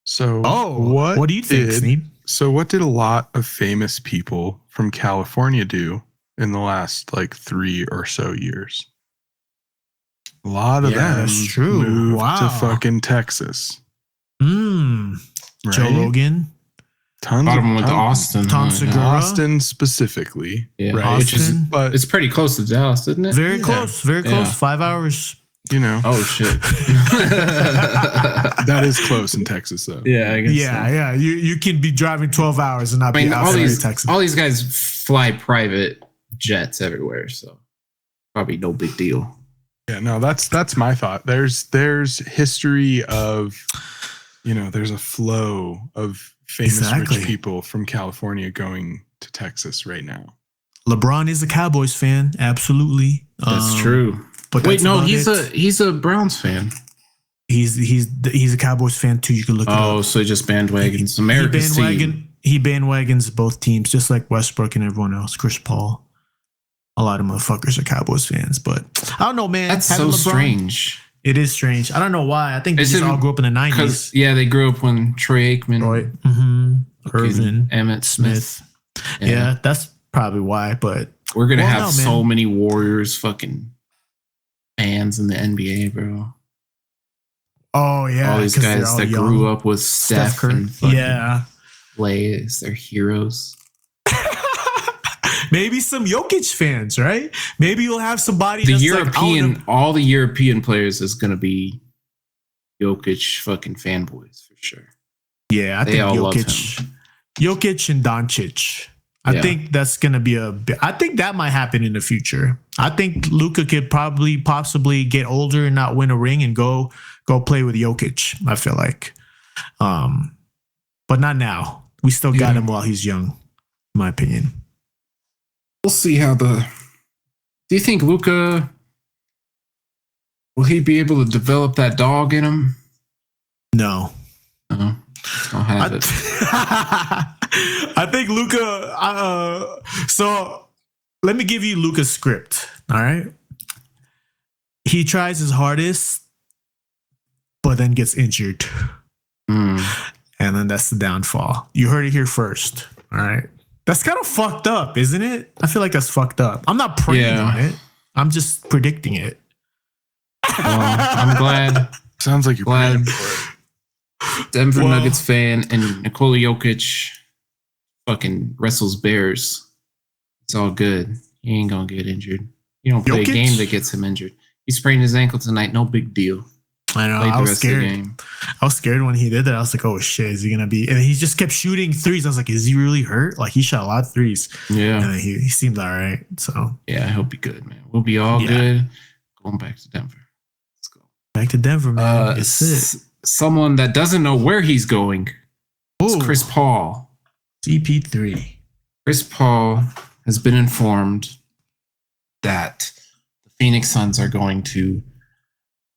[SPEAKER 4] So
[SPEAKER 2] what do you think, Sneed?
[SPEAKER 4] So what did a lot of famous people from California do in the last like 3 or so years? A lot of them moved to fucking Texas.
[SPEAKER 2] Right? Joe Rogan.
[SPEAKER 1] Tons of them went to Austin.
[SPEAKER 2] Tom Segura.
[SPEAKER 4] Austin specifically.
[SPEAKER 1] Yeah,
[SPEAKER 4] right?
[SPEAKER 2] Austin.
[SPEAKER 4] But
[SPEAKER 1] it's pretty close to Dallas, isn't it?
[SPEAKER 2] Very close. Very close.
[SPEAKER 1] Yeah.
[SPEAKER 2] 5 hours.
[SPEAKER 4] You know.
[SPEAKER 1] Oh shit.
[SPEAKER 4] That is close in Texas, though.
[SPEAKER 1] Yeah, I guess.
[SPEAKER 2] Yeah. You can be driving 12 hours and not be outside of Texas.
[SPEAKER 1] All these guys fly private jets everywhere, so probably no big deal.
[SPEAKER 4] Yeah, no, that's my thought. There's history of, there's a flow of famous rich people from California going to Texas right now.
[SPEAKER 2] LeBron is a Cowboys fan, absolutely.
[SPEAKER 1] That's true. But wait, no, he's a Browns fan.
[SPEAKER 2] He's a Cowboys fan too. You can look.
[SPEAKER 1] Oh, so he just bandwagons America's team.
[SPEAKER 2] He bandwagons both teams, just like Westbrook and everyone else. Chris Paul. A lot of motherfuckers are Cowboys fans, but I don't know, man.
[SPEAKER 1] That's so strange.
[SPEAKER 2] It is strange. I don't know why. I think they just all grew up in the 90s.
[SPEAKER 1] Yeah, they grew up when Troy Aikman,
[SPEAKER 2] Irvin,
[SPEAKER 1] Emmett Smith.
[SPEAKER 2] Yeah, that's probably why. But
[SPEAKER 1] we're gonna have so many Warriors fucking fans in the NBA, bro.
[SPEAKER 2] Oh yeah,
[SPEAKER 1] all these guys that grew up with Steph and Clay as their heroes.
[SPEAKER 2] Maybe some Jokic fans, right? Maybe you'll have somebody.
[SPEAKER 1] All the European players is gonna be Jokic fucking fanboys for sure.
[SPEAKER 2] Yeah, I think Jokic and Doncic. I think that's gonna be I think that might happen in the future. I think Luka could possibly get older and not win a ring and go play with Jokic. I feel like, but not now. We still got him while he's young, in my opinion.
[SPEAKER 1] We'll see how do you think Luka, will he be able to develop that dog in him?
[SPEAKER 2] No.
[SPEAKER 1] I'll have it.
[SPEAKER 2] I think Luka, so let me give you Luka's script. All right. He tries his hardest, but then gets injured. And then that's the downfall. You heard it here first. All right. That's kind of fucked up, isn't it? I feel like that's fucked up. I'm not praying on it. I'm just predicting it.
[SPEAKER 1] Well, I'm glad.
[SPEAKER 4] Sounds like you're
[SPEAKER 1] Glad
[SPEAKER 4] praying for it.
[SPEAKER 1] Denver Nuggets fan and Nikola Jokic fucking wrestles bears. It's all good. He ain't gonna get injured. You don't play
[SPEAKER 2] Jokic?
[SPEAKER 1] a game that gets him injured. He sprained his ankle tonight. No big deal.
[SPEAKER 2] I know.
[SPEAKER 1] Played
[SPEAKER 2] I
[SPEAKER 1] the
[SPEAKER 2] was
[SPEAKER 1] rest of the
[SPEAKER 2] scared.
[SPEAKER 1] game.
[SPEAKER 2] I was scared when he did that. I was like, oh shit, is he gonna be? And he just kept shooting threes. I was like, is he really hurt? Like he shot a lot of threes.
[SPEAKER 1] Yeah.
[SPEAKER 2] And he seemed all right. So
[SPEAKER 1] Yeah, he'll be good, man. We'll be all good. Going back to Denver. Let's go.
[SPEAKER 2] back to Denver, man. That's it.
[SPEAKER 1] Someone that doesn't know where he's going. It's
[SPEAKER 2] Ooh,
[SPEAKER 1] Chris Paul.
[SPEAKER 2] CP3.
[SPEAKER 1] Chris Paul has been informed that the Phoenix Suns are going to.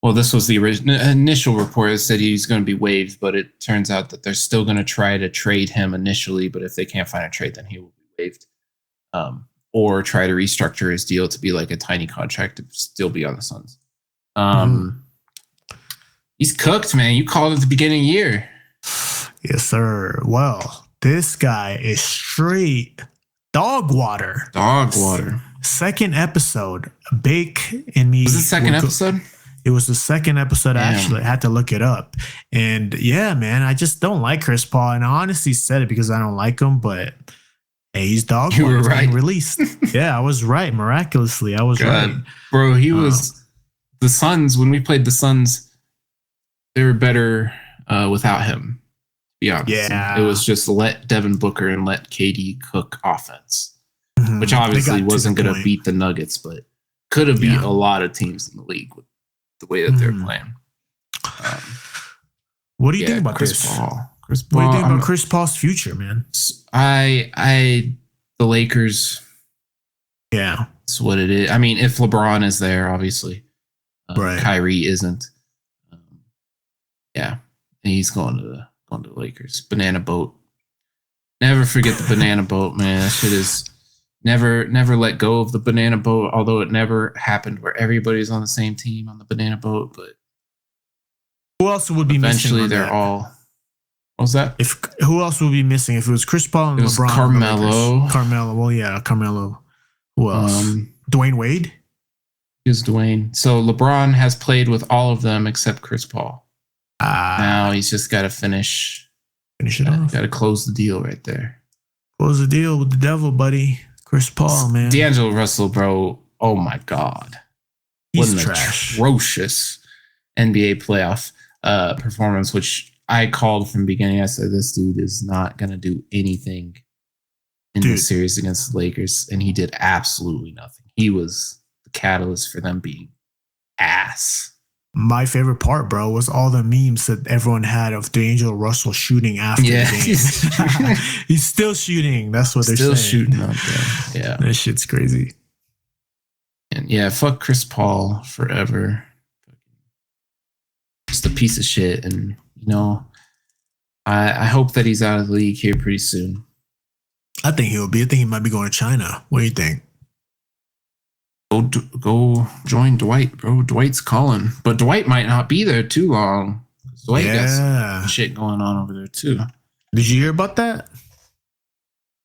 [SPEAKER 1] Well, this was the initial report. It said he's going to be waived, but it turns out that they're still going to try to trade him initially. But if they can't find a trade, then he will be waived, or try to restructure his deal to be like a tiny contract to still be on the Suns. He's cooked, man. You called it at the beginning of the year.
[SPEAKER 2] Yes, sir. Well, this guy is straight dog water.
[SPEAKER 1] Dog water.
[SPEAKER 2] Second episode. Bake and me.
[SPEAKER 1] Was it the second episode?
[SPEAKER 2] It was the second episode.
[SPEAKER 1] Damn.
[SPEAKER 2] Actually, I had to look it up. And yeah, man, I just don't like Chris Paul. And I honestly said it because I don't like him, but hey, he's dog
[SPEAKER 1] You
[SPEAKER 2] water.
[SPEAKER 1] were right.
[SPEAKER 2] Released. Yeah, I was right. Miraculously, I was right.
[SPEAKER 1] Bro, he was the Suns. When we played the Suns, they were better without him. To be honest.
[SPEAKER 2] Yeah.
[SPEAKER 1] It was just let Devin Booker and let KD cook offense, which
[SPEAKER 2] They
[SPEAKER 1] obviously
[SPEAKER 2] got to
[SPEAKER 1] wasn't
[SPEAKER 2] the
[SPEAKER 1] going to
[SPEAKER 2] point.
[SPEAKER 1] beat the Nuggets, but could have beat
[SPEAKER 2] Yeah.
[SPEAKER 1] a lot of teams in the league with the way that they're playing.
[SPEAKER 2] What do you think about
[SPEAKER 1] Chris
[SPEAKER 2] this?
[SPEAKER 1] Paul.
[SPEAKER 2] What do you think about Chris Paul's future, man?
[SPEAKER 1] The Lakers.
[SPEAKER 2] Yeah.
[SPEAKER 1] That's what it is. I mean, if LeBron is there, obviously,
[SPEAKER 2] Right.
[SPEAKER 1] Kyrie isn't. Yeah, and he's going to the Lakers. Banana boat. Never forget the banana boat, man. That shit is never let go of the banana boat. Although it never happened where everybody's on the same team on the banana boat, but
[SPEAKER 2] Who else would be
[SPEAKER 1] eventually
[SPEAKER 2] missing?
[SPEAKER 1] they're all. What was that?
[SPEAKER 2] Who else would be missing if it was Chris Paul and
[SPEAKER 1] It was
[SPEAKER 2] LeBron?
[SPEAKER 1] Carmelo.
[SPEAKER 2] Carmelo. Well, yeah, Carmelo. Who else? Dwayne Wade.
[SPEAKER 1] Is Dwayne. So LeBron has played with all of them except Chris Paul. Now he's just got to finish
[SPEAKER 2] it off.
[SPEAKER 1] Got to close the deal right there.
[SPEAKER 2] Close the deal with the devil, buddy. Chris Paul, man.
[SPEAKER 1] D'Angelo Russell, bro. Oh my God.
[SPEAKER 2] He's
[SPEAKER 1] What an
[SPEAKER 2] trash.
[SPEAKER 1] atrocious NBA playoff performance, which I called from the beginning. I said, this dude is not going to do anything in the series against the Lakers. And he did absolutely nothing. He was the catalyst for them being ass.
[SPEAKER 2] My favorite part, bro, was all the memes that everyone had of D'Angelo Russell shooting after the game. He's still shooting. That's what they're
[SPEAKER 1] still
[SPEAKER 2] saying.
[SPEAKER 1] shooting out there. Yeah.
[SPEAKER 2] That shit's crazy.
[SPEAKER 1] And yeah, fuck Chris Paul forever. Just a piece of shit. And, you know, I hope that he's out of the league here pretty soon.
[SPEAKER 2] I think he'll be. I think he might be going to China. What do you think?
[SPEAKER 1] Go join Dwight, bro. Dwight's calling. But Dwight might not be there too long. Dwight got some shit going on over there too.
[SPEAKER 2] Did you hear about that?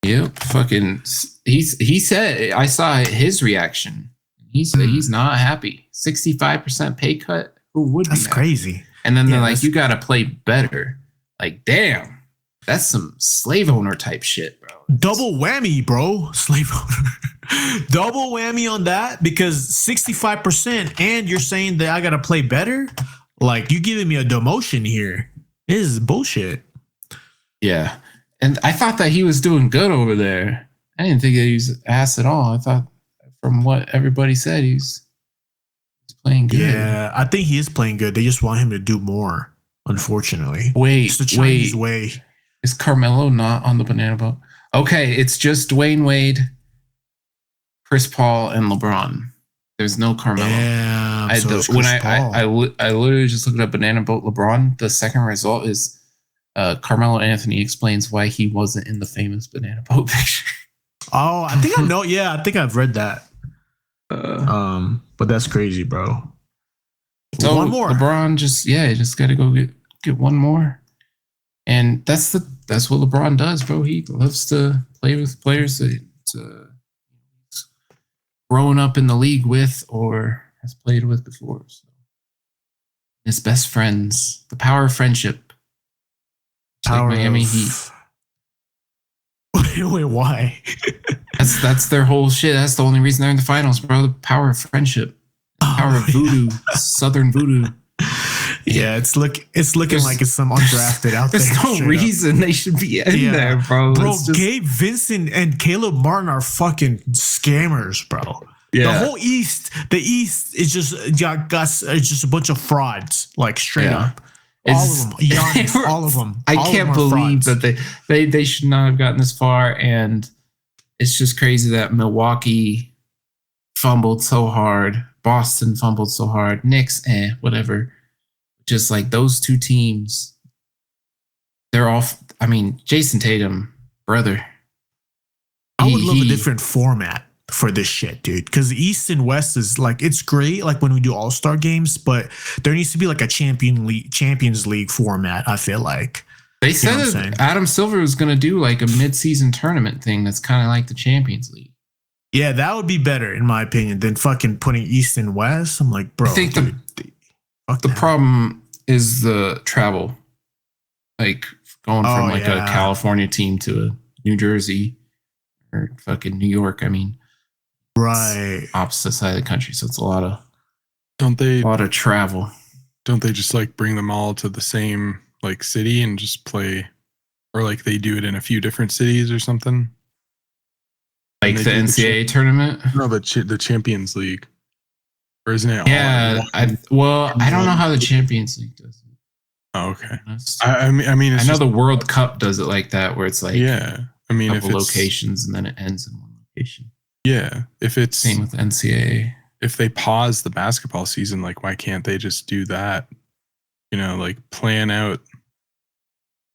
[SPEAKER 1] Yep. Fucking he said, I saw his reaction. He said he's not happy. 65% pay cut. Who would be
[SPEAKER 2] That's
[SPEAKER 1] happy?
[SPEAKER 2] Crazy.
[SPEAKER 1] And then they're like, you gotta play better. Like, damn. That's some slave owner type shit, bro.
[SPEAKER 2] Double whammy, bro. Slave owner. Double whammy on that because 65% and you're saying that I got to play better? Like, you giving me a demotion here. This is bullshit.
[SPEAKER 1] Yeah. And I thought that he was doing good over there. I didn't think that he was ass at all. I thought from what everybody said, he's playing good.
[SPEAKER 2] Yeah, I think he is playing good. They just want him to do more, unfortunately.
[SPEAKER 1] Wait,
[SPEAKER 2] it's the Chinese way.
[SPEAKER 1] Is Carmelo not on the banana boat? Okay, it's just Dwayne Wade, Chris Paul, and LeBron. There's no Carmelo.
[SPEAKER 2] Yeah,
[SPEAKER 1] I literally just looked up banana boat LeBron. The second result is Carmelo Anthony explains why he wasn't in the famous banana boat picture.
[SPEAKER 2] Oh, I think I know. Yeah, I think I've read that. But that's crazy, bro.
[SPEAKER 1] So
[SPEAKER 2] one more.
[SPEAKER 1] LeBron just got to go get one more. And that's that's what LeBron does, bro. He loves to play with players that he's grown up in the league with or has played with before. So his best friends, the power of friendship. Like Miami Heat.
[SPEAKER 2] Wait, why?
[SPEAKER 1] That's their whole shit. That's the only reason they're in the finals, bro. The power of friendship, the power of voodoo, Southern voodoo.
[SPEAKER 2] Yeah, it's looking like it's some undrafted out there.
[SPEAKER 1] There's no reason they should be in there, bro.
[SPEAKER 2] Bro, Gabe Vincent and Caleb Martin are fucking scammers, bro.
[SPEAKER 1] Yeah.
[SPEAKER 2] The East is just it's just a bunch of frauds, like straight up. All of them, Giannis, all of them.
[SPEAKER 1] I can't believe that they should not have gotten this far, and it's just crazy that Milwaukee fumbled so hard, Boston fumbled so hard, Knicks, whatever. Just like those two teams, they're all. I mean, Jason Tatum, brother.
[SPEAKER 2] I would love a different format for this shit, dude. Because the East and West is like, it's great, like when we do All-Star games, but there needs to be like a Champions League format. I feel like
[SPEAKER 1] they said that Adam Silver was going to do like a mid-season tournament thing that's kind of like the Champions League.
[SPEAKER 2] Yeah, that would be better in my opinion than fucking putting East and West. I'm like, bro.
[SPEAKER 1] I think the problem is the travel, like going from a California team to a New Jersey or fucking New York. I mean,
[SPEAKER 2] right,
[SPEAKER 1] opposite side of the country, so it's a lot of travel.
[SPEAKER 4] Don't they just like bring them all to the same like city and just play, or like they do it in a few different cities or something?
[SPEAKER 1] Like the NCAA tournament?
[SPEAKER 4] No, the Champions League. Or isn't it?
[SPEAKER 1] Yeah, I don't know how the Champions League does it.
[SPEAKER 4] Oh, okay. I mean,
[SPEAKER 1] I know the World Cup does it like that, where it's like
[SPEAKER 4] I mean,
[SPEAKER 1] if locations and then it ends in one location.
[SPEAKER 4] Yeah, if it's
[SPEAKER 1] same with NCAA.
[SPEAKER 4] If they pause the basketball season, like why can't they just do that? You know, like plan out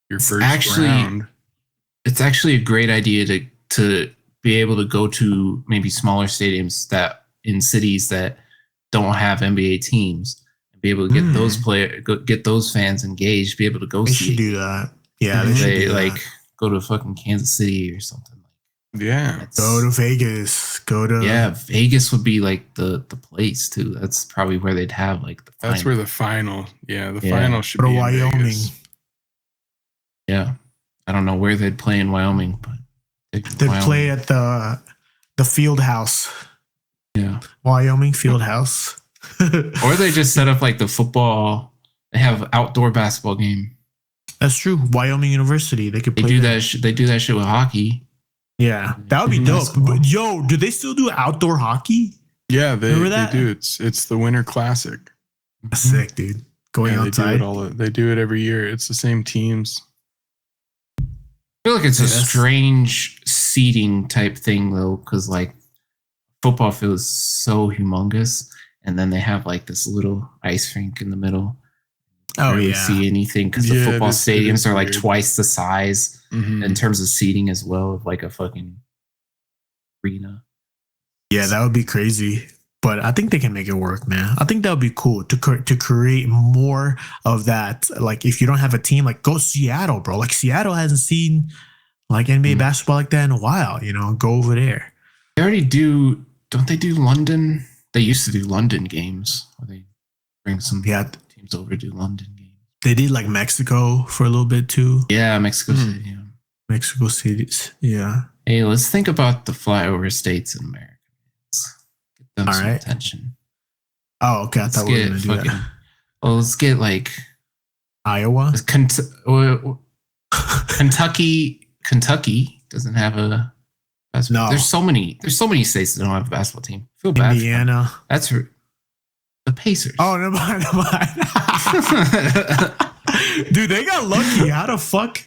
[SPEAKER 4] your first round.
[SPEAKER 1] It's actually a great idea to be able to go to maybe smaller stadiums that in cities that don't have NBA teams and be able to get those fans engaged, be able to go
[SPEAKER 2] they
[SPEAKER 1] see.
[SPEAKER 2] Should do that. Yeah,
[SPEAKER 1] they like go to fucking Kansas City or something.
[SPEAKER 4] Yeah,
[SPEAKER 2] go to Vegas.
[SPEAKER 1] Vegas would be like the place too. That's probably where they'd have like the final.
[SPEAKER 4] That's where the final. Yeah, the final should be in
[SPEAKER 2] Wyoming.
[SPEAKER 4] Vegas.
[SPEAKER 1] Yeah, I don't know where they'd play in Wyoming, but
[SPEAKER 2] they'd play at the field house.
[SPEAKER 1] Yeah,
[SPEAKER 2] Wyoming field house.
[SPEAKER 1] Or they just set up like the football. They have outdoor basketball game.
[SPEAKER 2] That's true. Wyoming University. They could play.
[SPEAKER 1] They do that shit with hockey.
[SPEAKER 2] Yeah, that would be dope. But, yo, do they still do outdoor hockey?
[SPEAKER 4] Yeah, they do. It's the Winter Classic.
[SPEAKER 2] That's sick, dude. Going outside.
[SPEAKER 4] They do it every year. It's the same teams.
[SPEAKER 1] I feel like it's a strange seating type thing though, because like football field is so humongous, and then they have like this little ice rink in the middle.
[SPEAKER 2] Oh,
[SPEAKER 1] really see anything because the football stadiums are like twice the size in terms of seating as well of like a fucking arena.
[SPEAKER 2] Yeah, that would be crazy. But I think they can make it work, man. I think that would be cool to create more of that. Like if you don't have a team, like go Seattle, bro. Like Seattle hasn't seen like NBA basketball like that in a while. You know, go over there.
[SPEAKER 1] They already do. Don't they do London? They used to do London games. Where they bring some teams over to do London games.
[SPEAKER 2] They did like Mexico for a little bit too.
[SPEAKER 1] Yeah, Mexico City. Yeah.
[SPEAKER 2] Mexico cities. Yeah.
[SPEAKER 1] Hey, let's think about the flyover states in America. Get them some attention.
[SPEAKER 2] Oh, okay. I thought we were going to do that.
[SPEAKER 1] Well, let's get like
[SPEAKER 2] Iowa.
[SPEAKER 1] Kentucky doesn't have a basketball. No. There's so many states that don't have a basketball team. I feel bad.
[SPEAKER 2] Indiana.
[SPEAKER 1] That's the Pacers.
[SPEAKER 2] Oh, never mind. Dude, they got lucky. How the fuck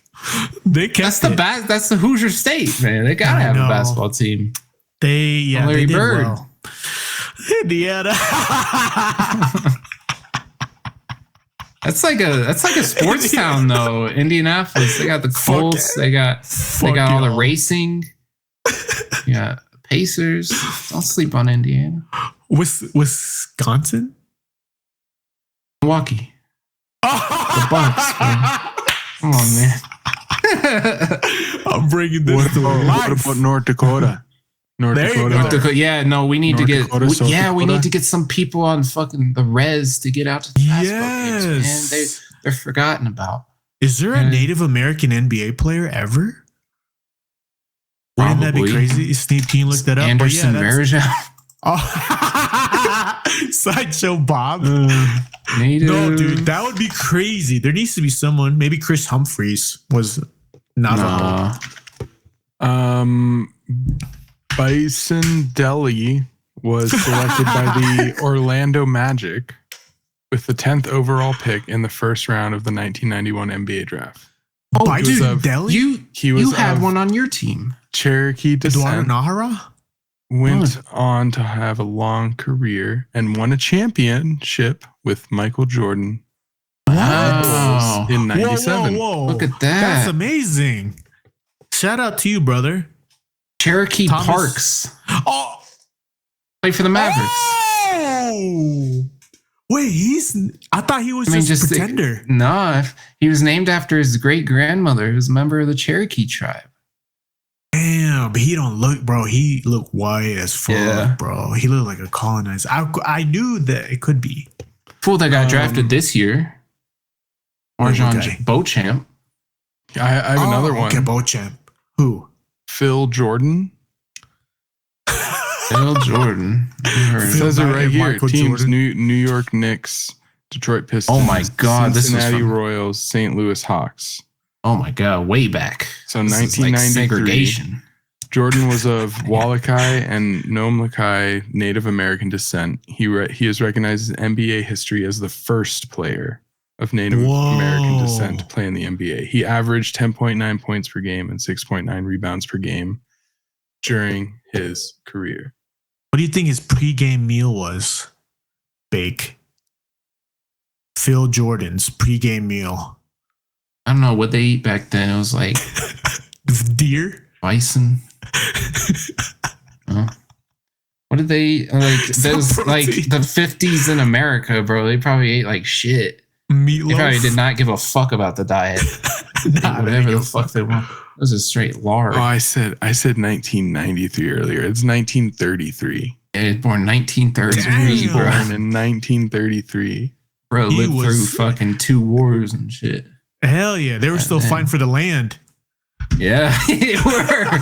[SPEAKER 2] they kept
[SPEAKER 1] That's the Hoosier State, man. They gotta have a basketball team.
[SPEAKER 2] Larry Bird. Well. Indiana.
[SPEAKER 1] That's like a sports town though. Indianapolis. They got the Colts. They got all the racing. Yeah, Pacers. Don't sleep on Indiana.
[SPEAKER 2] Wisconsin?
[SPEAKER 1] Milwaukee. The Bucks, man. Come on, man.
[SPEAKER 2] I'm bringing this to
[SPEAKER 4] What
[SPEAKER 2] life.
[SPEAKER 4] about North Dakota? North
[SPEAKER 2] There you
[SPEAKER 4] Dakota.
[SPEAKER 2] go.
[SPEAKER 1] North Dakota, yeah, no, we need
[SPEAKER 4] North
[SPEAKER 1] to get.
[SPEAKER 4] Dakota, South
[SPEAKER 1] we
[SPEAKER 4] Dakota.
[SPEAKER 1] need to get some people on fucking the res to get out to the basketball games, man.
[SPEAKER 2] Yes.
[SPEAKER 1] They're forgotten about.
[SPEAKER 2] Is there a Native American NBA player ever? Wouldn't that be
[SPEAKER 1] Probably.
[SPEAKER 2] crazy? Steve, can you look that up? But
[SPEAKER 1] Anderson
[SPEAKER 2] yeah, that's-
[SPEAKER 1] Varejao.
[SPEAKER 2] Oh. Sideshow Bob.
[SPEAKER 1] Native.
[SPEAKER 2] No, dude, that would be crazy. There needs to be someone. Maybe Chris Humphreys was Navajo.
[SPEAKER 1] Nah.
[SPEAKER 4] Bison Deli was selected by the Orlando Magic with the 10th overall pick in the first round of the 1991 NBA draft.
[SPEAKER 1] Oh,
[SPEAKER 2] Bison
[SPEAKER 1] dude,
[SPEAKER 2] Deli?
[SPEAKER 1] you had one on your team.
[SPEAKER 4] Cherokee
[SPEAKER 2] Eduardo
[SPEAKER 4] descent,
[SPEAKER 2] Nahara?
[SPEAKER 4] went on to have a long career and won a championship with Michael Jordan
[SPEAKER 1] Wow.
[SPEAKER 4] in 97.
[SPEAKER 2] Whoa.
[SPEAKER 1] Look at that.
[SPEAKER 2] That's amazing. Shout out to you, brother.
[SPEAKER 1] Cherokee
[SPEAKER 2] Thomas-
[SPEAKER 1] Parks.
[SPEAKER 2] Oh,
[SPEAKER 1] Played for the Mavericks.
[SPEAKER 2] Oh! Wait, I thought he was just a pretender.
[SPEAKER 1] No, he was named after his great grandmother, who was a member of the Cherokee tribe.
[SPEAKER 2] Damn, but he don't look, bro. He looked white as fuck,
[SPEAKER 1] Yeah.
[SPEAKER 2] bro. He looked like a colonizer. I knew that it could be.
[SPEAKER 1] Fool that got drafted this year. Marjan
[SPEAKER 2] Okay.
[SPEAKER 1] Beauchamp.
[SPEAKER 4] I have another one.
[SPEAKER 2] Okay, Beauchamp. Who?
[SPEAKER 4] Phil Jordan.
[SPEAKER 1] Phil Jordan. You heard
[SPEAKER 4] It
[SPEAKER 1] of
[SPEAKER 2] Phil
[SPEAKER 4] says it
[SPEAKER 2] Knight
[SPEAKER 4] right
[SPEAKER 2] and
[SPEAKER 4] here.
[SPEAKER 2] Michael
[SPEAKER 4] Teams:
[SPEAKER 2] Jordan.
[SPEAKER 4] New York Knicks, Detroit Pistons.
[SPEAKER 1] Oh my God, this was
[SPEAKER 4] Cincinnati
[SPEAKER 1] from-
[SPEAKER 4] Royals, St. Louis Hawks.
[SPEAKER 1] Oh my God, way back.
[SPEAKER 4] So
[SPEAKER 1] This is like
[SPEAKER 4] 1993.
[SPEAKER 1] segregation.
[SPEAKER 4] Jordan was of Wallakai and Nomlakai Native American descent. He is recognized in NBA history as the first player of Native
[SPEAKER 2] Whoa.
[SPEAKER 4] American descent to play in the NBA. He averaged 10.9 points per game and 6.9 rebounds per game during his career.
[SPEAKER 2] What do you think his pregame meal was? Bake. Phil Jordan's pregame meal.
[SPEAKER 1] I don't know what they eat back then. It was like
[SPEAKER 2] Deer?
[SPEAKER 1] bison. Huh? What did they eat? Like
[SPEAKER 2] Some
[SPEAKER 1] those like
[SPEAKER 2] protein.
[SPEAKER 1] the 50s in America, bro? They probably ate like shit. They
[SPEAKER 2] Meatloaf?
[SPEAKER 1] probably did not give a fuck about the diet. Ate
[SPEAKER 2] Nah,
[SPEAKER 1] whatever
[SPEAKER 2] they
[SPEAKER 1] the fuck they want. It was a straight lard.
[SPEAKER 4] Oh, I said 1993 earlier. It's 1933.
[SPEAKER 1] Yeah, he was born 1933,
[SPEAKER 2] Damn.
[SPEAKER 1] bro.
[SPEAKER 4] Born in 1933.
[SPEAKER 1] Bro
[SPEAKER 2] He
[SPEAKER 1] lived through
[SPEAKER 2] was-
[SPEAKER 1] fucking 2 wars and shit.
[SPEAKER 2] Hell yeah. They were still
[SPEAKER 1] Goddamn.
[SPEAKER 2] fighting for the land.
[SPEAKER 1] Yeah, they were.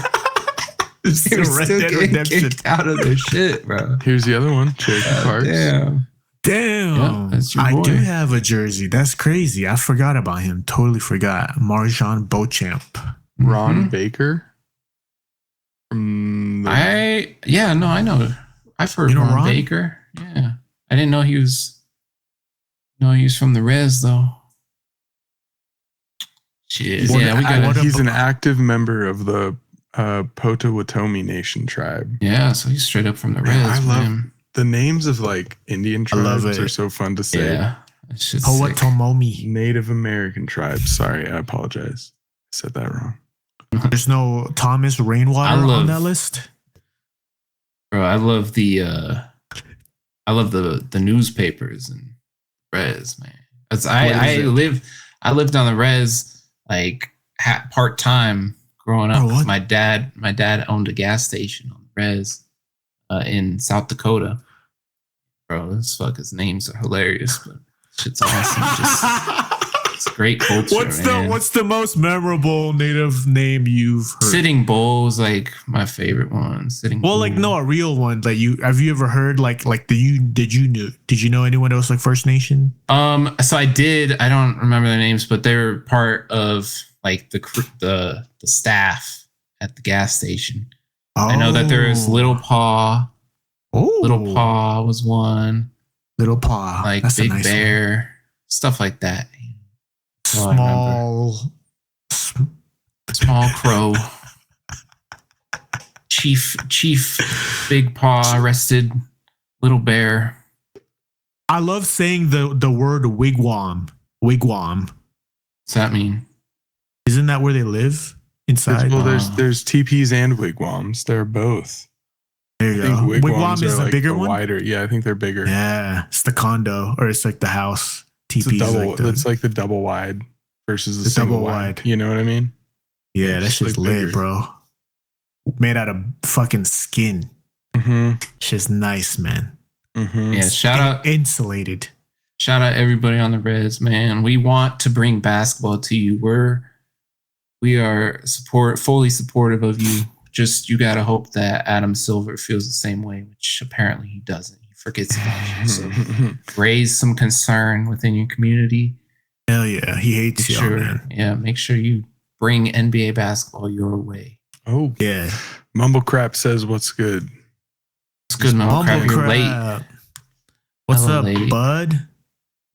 [SPEAKER 1] They
[SPEAKER 2] Still
[SPEAKER 1] were
[SPEAKER 2] Red
[SPEAKER 1] still
[SPEAKER 2] Dead
[SPEAKER 1] getting
[SPEAKER 2] Redemption.
[SPEAKER 1] kicked out of their shit, bro.
[SPEAKER 4] Here's the other one, Cherokee Parks.
[SPEAKER 1] Damn.
[SPEAKER 2] Damn.
[SPEAKER 1] Yeah, that's your
[SPEAKER 2] I
[SPEAKER 1] boy.
[SPEAKER 2] do have a jersey. That's crazy. I forgot about him. Totally forgot. Marjan Beauchamp.
[SPEAKER 4] Ron
[SPEAKER 1] Mhm.
[SPEAKER 4] Baker. From the
[SPEAKER 1] I know. I've heard
[SPEAKER 2] You know
[SPEAKER 1] Ron
[SPEAKER 2] Ron?
[SPEAKER 1] Baker. Yeah. I didn't know he was from the res though. Shit.
[SPEAKER 2] What-
[SPEAKER 1] Yeah, we
[SPEAKER 2] I-
[SPEAKER 1] got
[SPEAKER 2] what-
[SPEAKER 4] he's an active member of the Potawatomi Nation tribe.
[SPEAKER 1] Yeah, so he's straight up from the res.
[SPEAKER 4] Man, I love
[SPEAKER 1] man.
[SPEAKER 4] the names of like Indian
[SPEAKER 2] I love
[SPEAKER 4] tribes
[SPEAKER 2] it.
[SPEAKER 4] are so fun to say.
[SPEAKER 1] Yeah. That shit's sick.
[SPEAKER 2] Powatomomi.
[SPEAKER 4] Native American tribes. Sorry, I apologize. I said that wrong.
[SPEAKER 2] There's no Thomas Rainwater
[SPEAKER 1] I love-
[SPEAKER 2] on that list.
[SPEAKER 1] Bro, I love the newspapers and res, man. That's I
[SPEAKER 2] is it?
[SPEAKER 1] lived on the res like part time growing up.
[SPEAKER 2] Oh, what?
[SPEAKER 1] My dad owned a gas station on the res in South Dakota. Bro, this fuckers names are hilarious, but shit's awesome. It's great culture. man.
[SPEAKER 2] What's the most memorable native name you've heard?
[SPEAKER 1] Sitting Bull is like my favorite one. Sitting
[SPEAKER 2] Well,
[SPEAKER 1] Bull.
[SPEAKER 2] like no, a real one. Like have you ever heard did you know anyone else like First Nation?
[SPEAKER 1] So I did. I don't remember their names, but they were part of like the staff at the gas station. I know that there is Little Paw.
[SPEAKER 2] Oh,
[SPEAKER 1] Little Paw was one.
[SPEAKER 2] Little Paw.
[SPEAKER 1] Like
[SPEAKER 2] That's a
[SPEAKER 1] Big
[SPEAKER 2] nice
[SPEAKER 1] Bear, stuff like that.
[SPEAKER 2] one.
[SPEAKER 1] all I Small Crow. Chief Big Paw arrested Little Bear.
[SPEAKER 2] I love saying the word wigwam. Wigwam.
[SPEAKER 1] What's that mean?
[SPEAKER 2] Isn't that where they live? Inside?
[SPEAKER 4] Well, there's teepees and wigwams. They're both.
[SPEAKER 2] There you
[SPEAKER 4] I think
[SPEAKER 2] go.
[SPEAKER 4] wigwams
[SPEAKER 2] Wigwam is
[SPEAKER 4] are
[SPEAKER 2] the
[SPEAKER 4] like
[SPEAKER 2] bigger
[SPEAKER 4] the
[SPEAKER 2] one?
[SPEAKER 4] wider. Yeah, I think they're bigger.
[SPEAKER 2] Yeah. It's the condo or it's like the house.
[SPEAKER 4] It's a
[SPEAKER 2] TP is
[SPEAKER 4] double.
[SPEAKER 2] like the,
[SPEAKER 4] It's like the double wide versus the
[SPEAKER 2] The
[SPEAKER 4] single
[SPEAKER 2] double
[SPEAKER 4] wide.
[SPEAKER 2] wide.
[SPEAKER 4] You know what I mean?
[SPEAKER 2] Yeah, that shit's
[SPEAKER 4] like
[SPEAKER 2] lit,
[SPEAKER 4] bigger.
[SPEAKER 2] bro. Made out of fucking skin.
[SPEAKER 4] Mm-hmm.
[SPEAKER 2] Shit's nice, man.
[SPEAKER 4] Mm-hmm.
[SPEAKER 1] Yeah, shout
[SPEAKER 2] Insulated.
[SPEAKER 1] out everybody on the Reds, man. We want to bring basketball to you. We are fully supportive of you. Just you gotta hope that Adam Silver feels the same way, which apparently he doesn't. He forgets about you. So raise some concern within your community.
[SPEAKER 2] Hell yeah, he hates you, man.
[SPEAKER 1] Yeah, make sure you bring NBA basketball your way.
[SPEAKER 4] Oh
[SPEAKER 2] Yeah.
[SPEAKER 4] Mumblecrap says what's good.
[SPEAKER 1] It's good, Mumblecrap. You're late.
[SPEAKER 2] What's
[SPEAKER 1] Hello,
[SPEAKER 2] up,
[SPEAKER 1] lady.
[SPEAKER 2] bud?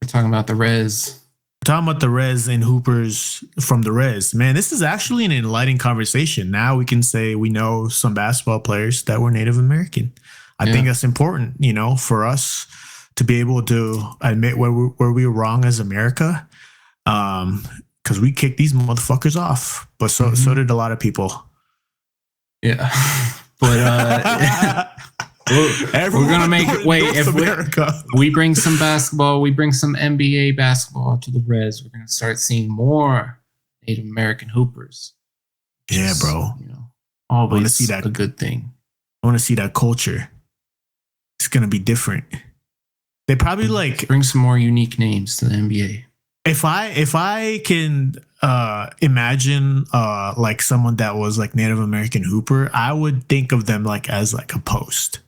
[SPEAKER 1] We're talking about the Rez.
[SPEAKER 2] We're talking about the Rez and Hoopers from the Rez. Man, this is actually an enlightening conversation. Now we can say we know some basketball players that were Native American. I think that's important, for us to be able to admit where we were wrong as America. Because we kicked these motherfuckers off. But so did a lot of people.
[SPEAKER 1] Yeah. But we're gonna make it. Wait, if we bring some basketball, we bring some NBA basketball to the Reds, we're gonna start seeing more Native American hoopers.
[SPEAKER 2] Yeah, bro.
[SPEAKER 1] Always see that a good thing.
[SPEAKER 2] I want to see that culture. It's gonna be different. They probably
[SPEAKER 1] bring some more unique names to the NBA.
[SPEAKER 2] If I can imagine like someone that was like Native American hooper, I would think of them as a post.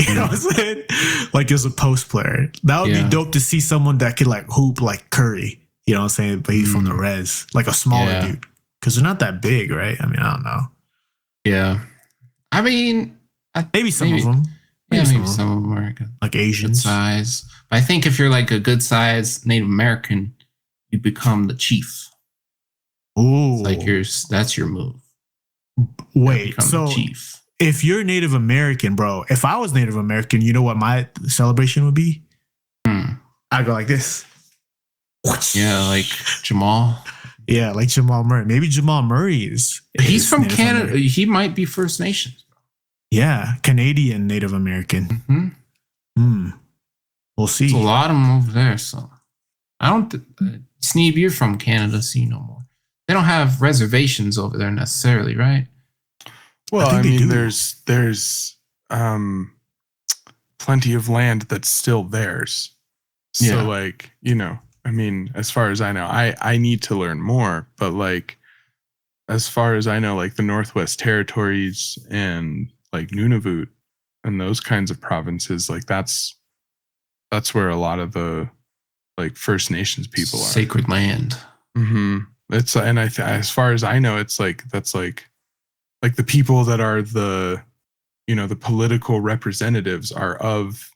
[SPEAKER 2] You know what I'm saying? Like as a post player. That would be dope to see someone that could hoop like Curry. You know what I'm saying? But he's from the Rez, like a smaller dude. Because they're not that big, right? I mean, I don't know.
[SPEAKER 1] Yeah. I mean,
[SPEAKER 2] maybe some of them.
[SPEAKER 1] Maybe some of them are good.
[SPEAKER 2] Like Asians.
[SPEAKER 1] Good size. But I think if you're like a good size Native American, you become the chief.
[SPEAKER 2] Ooh.
[SPEAKER 1] That's your move.
[SPEAKER 2] Wait, so chief. If you're Native American, bro, if I was Native American, you know what my celebration would be? I'd go like this.
[SPEAKER 1] Yeah, like Jamal.
[SPEAKER 2] Yeah, like Jamal Murray. Maybe Jamal Murray is.
[SPEAKER 1] He's from Canada. American. He might be First Nations.
[SPEAKER 2] Yeah, Canadian Native American. We'll see.
[SPEAKER 1] There's a lot of them over there. So I don't. Sneeb, you're from Canada, so you know more. They don't have reservations over there necessarily, right?
[SPEAKER 4] Well, I mean, there's plenty of land that's still theirs. So I mean, as far as I know, I need to learn more, but as far as I know, the Northwest Territories and Nunavut and those kinds of provinces, that's where a lot of the First Nations people are.
[SPEAKER 1] Sacred land.
[SPEAKER 4] Mm-hmm. It's as far as I know, it's that's the people that are the the political representatives are of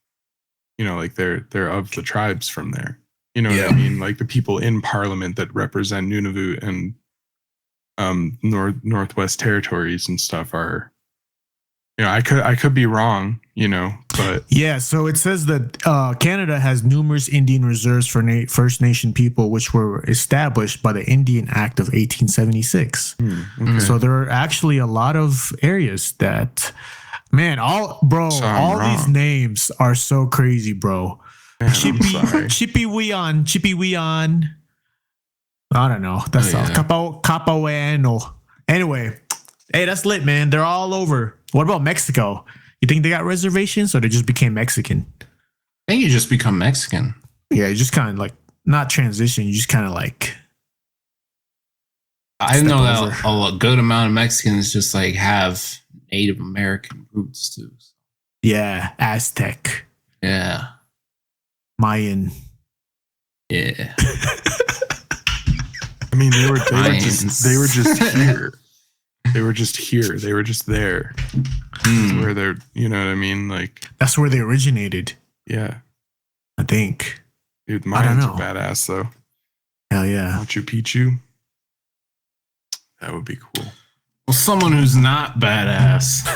[SPEAKER 4] they're of the tribes from there. You know what I mean? The people in parliament that represent Nunavut and Northwest Territories and stuff are. I could be wrong, but
[SPEAKER 2] yeah. So it says that Canada has numerous Indian reserves for First Nation people, which were established by the Indian Act of 1876.
[SPEAKER 4] Okay.
[SPEAKER 2] So there are actually a lot of areas that, man, all these names are so crazy, bro. Man, Chippy Weon. I don't know. That's all. Capaweno. Anyway, hey, that's lit, man. They're all over. What about Mexico? You think they got reservations or they just became Mexican?
[SPEAKER 1] I think you just become Mexican.
[SPEAKER 2] Yeah, you just kind of not transition. You just kind of
[SPEAKER 1] I know that a good amount of Mexicans just have Native American roots too.
[SPEAKER 2] Yeah, Aztec.
[SPEAKER 1] Yeah.
[SPEAKER 2] Mayan.
[SPEAKER 1] Yeah.
[SPEAKER 4] I mean, they were just here. They were just here. They were just there. That's where they're, you know what I mean?
[SPEAKER 2] That's where they originated.
[SPEAKER 4] Yeah.
[SPEAKER 2] I think.
[SPEAKER 4] Dude, Mayans are badass, though.
[SPEAKER 2] Hell yeah.
[SPEAKER 4] Machu Picchu. That would be cool.
[SPEAKER 1] Well, someone who's not badass.